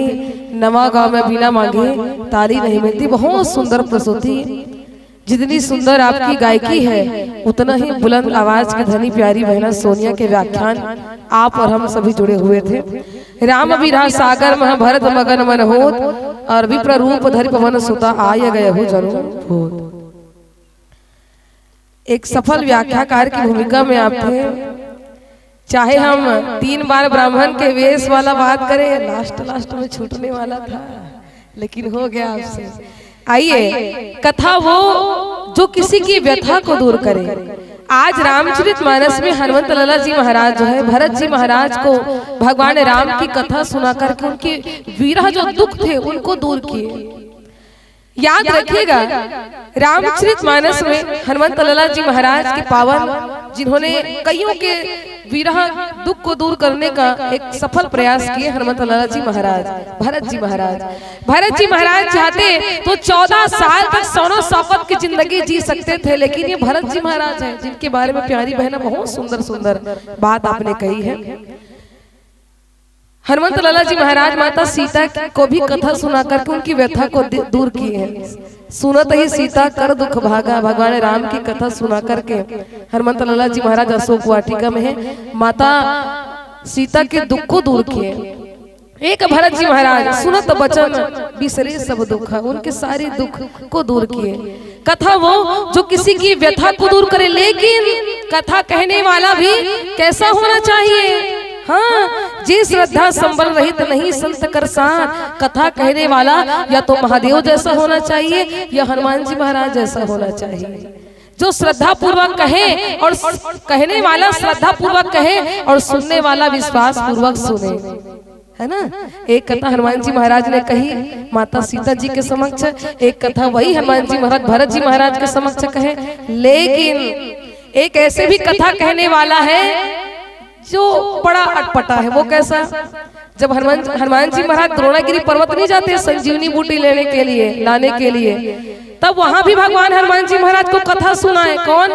नवा गांव में बिना मांगे ताली नहीं मिलती। बहुत सुंदर प्रस्तुति, जितनी सुंदर आपकी गायकी है उतना ही बुलंद आवाज की धनी प्यारी बहना सोनिया के व्याख्यान आप और हम सभी जुड़े हुए थे। राम विरह सागर मह भरत मगन मन होत, और विप्र रूप धरि पवन सुता आय गए हो जनु होत। एक सफल व्याख्याकार की भूमिका में आप थे। चाहे हम 3 बार ब्राह्मण के वेश वाला बात करें, लास्ट में छूटने वाला था, लेकिन हो गया आपसे। आइए, कथा वो जो किसी की व्यथा को दूर करे। आज रामचरितमानस में हनुमंत लाला जी महाराज जो है भरत जी महाराज को भगवान राम की कथा सुनाकर के उनके विरह जो दुख थे उनको दूर किए। याद रखिएगा, रामचरितमानस में हनुमंत लाला जी महाराज के पावन, जिन्होंने कईयों के विरह दुख को दूर करने का एक सफल प्रयास किए, हनुमंत लाला जी महाराज, भरत जी महाराज। भरत जी महाराज चाहते तो 14 साल तक सोनो शौकत की जिंदगी जी सकते थे, लेकिन ये भरत जी महाराज हैं जिनके बारे में प्यारी बहना बहुत सुंदर सुंदर बात आपने कही है। हनुमंत लाला जी महाराज माता सीता को भी कथा सुनाकर के उनकी व्यथा को दूर किए हैं। सुनत ही सीता कर दुख भागा, भगवान राम की कथा सुना करके हनुमंत लाला जी महाराज अशोक वाटिका में है, माता सीता के दुख को दूर किए। एक भरत जी महाराज सुनत बचन बिसरे सब दुख, उनके सारे दुख को दूर किए। कथा वो जो किसी की व्यथा को दूर करे, लेकिन कथा कहने वाला भी कैसा होना चाहिए? हाँ, जी श्रद्धा संबल रहित नहीं संत कर साथ। कथा कहने वाला या तो महादेव जैसा होना चाहिए या हनुमान जी महाराज जैसा होना चाहिए, जो श्रद्धा पूर्वक कहे और कहने वाला श्रद्धा पूर्वक कहे और सुनने वाला विश्वास पूर्वक सुने, है ना। एक कथा हनुमान जी महाराज ने कही माता सीता जी के समक्ष, एक कथा वही हनुमान जी महाराज भरत जी महाराज के समक्ष कहे। लेकिन एक ऐसे भी कथा कहने वाला है जो बड़ा अटपटा है। वो कैसा? जब हनुमान जी महाराज द्रोणागिरी पर्वत नहीं जाते संजीवनी बूटी लेने के लिए, लाने के लिए, तब वहां भी भगवान हनुमान जी महाराज को कथा सुनाए। कौन?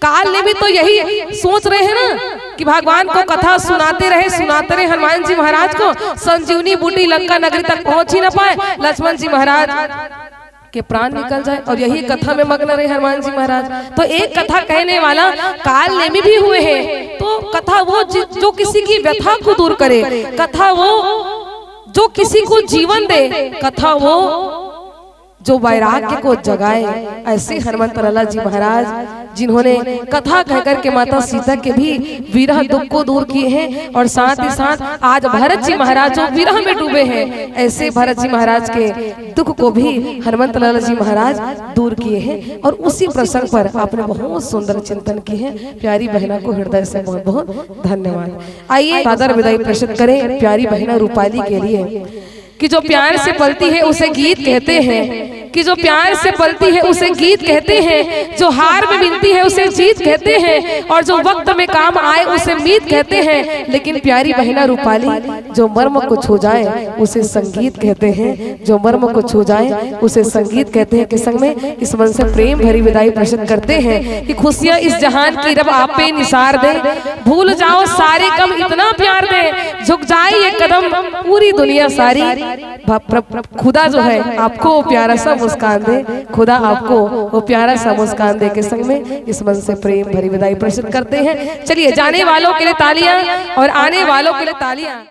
काल नेमी तो यही सोच रहे हैं ना कि भगवान को कथा सुनाते रहे हनुमान जी महाराज को, संजीवनी बूटी लंका नगरी तक पहुंच ही ना पाए, लक्ष्मण जी महाराज के प्राण निकल जाए, और यही कथा में मग्न रहे हनुमान जी महाराज। तो एक कथा कहने वाला काल नेमी भी हुए हैं। तो कथा वो जो किसी की व्यथा को दूर करे, कथा वो जो किसी को जीवन दे, कथा वो जो वैराग्य को जगाए। ऐसे हनुमंत लाला जी महाराज जिन्होंने कथा कहकर के माता सीता के भी विरह दुख को दूर किए हैं, और साथ ही साथ आज भरत जी महाराज जो विरह में डूबे हैं, ऐसे भरत जी महाराज के दुख को भी हनुमंत लाला जी महाराज दूर किए हैं। और उसी प्रसंग पर आपने बहुत सुंदर चिंतन किए हैं। प्यारी बहना को हृदय से बहुत बहुत धन्यवाद। आइए सादर विदाई प्रस्तुत करें प्यारी बहना रूपाली के लिए कि जो प्यार से पलती है उसे गीत कहते हैं, कि जो प्यार से पलती है उसे गीत कहते हैं, जो हार में मिलती है उसे जीत कहते हैं, और जो वक्त में काम आए उसे मीत कहते हैं। लेकिन प्यारी बहना रूपाली जो मर्म को छू जाए उसे संगीत कहते हैं, जो मर्म को छू जाए उसे संगीत कहते हैं। के संग में इस मन से प्रेम भरी विदाई प्रस्तुत करते हैं कि खुशियां इस जहान की रब आप पे निसार दे, भूल जाओ सारे गम इतना प्यार दे, झुक जाए ये कदम पूरी दुनिया सारी। खुदा जो है आपको वो प्यारा सा मुस्कान दे, खुदा आपको वो प्यारा सा मुस्कान दे। के संग में इस मन से प्रेम भरी विदाई प्रस्तुत करते हैं। चलिए, जाने वालों के लिए तालियां और आने वालों के लिए तालियां।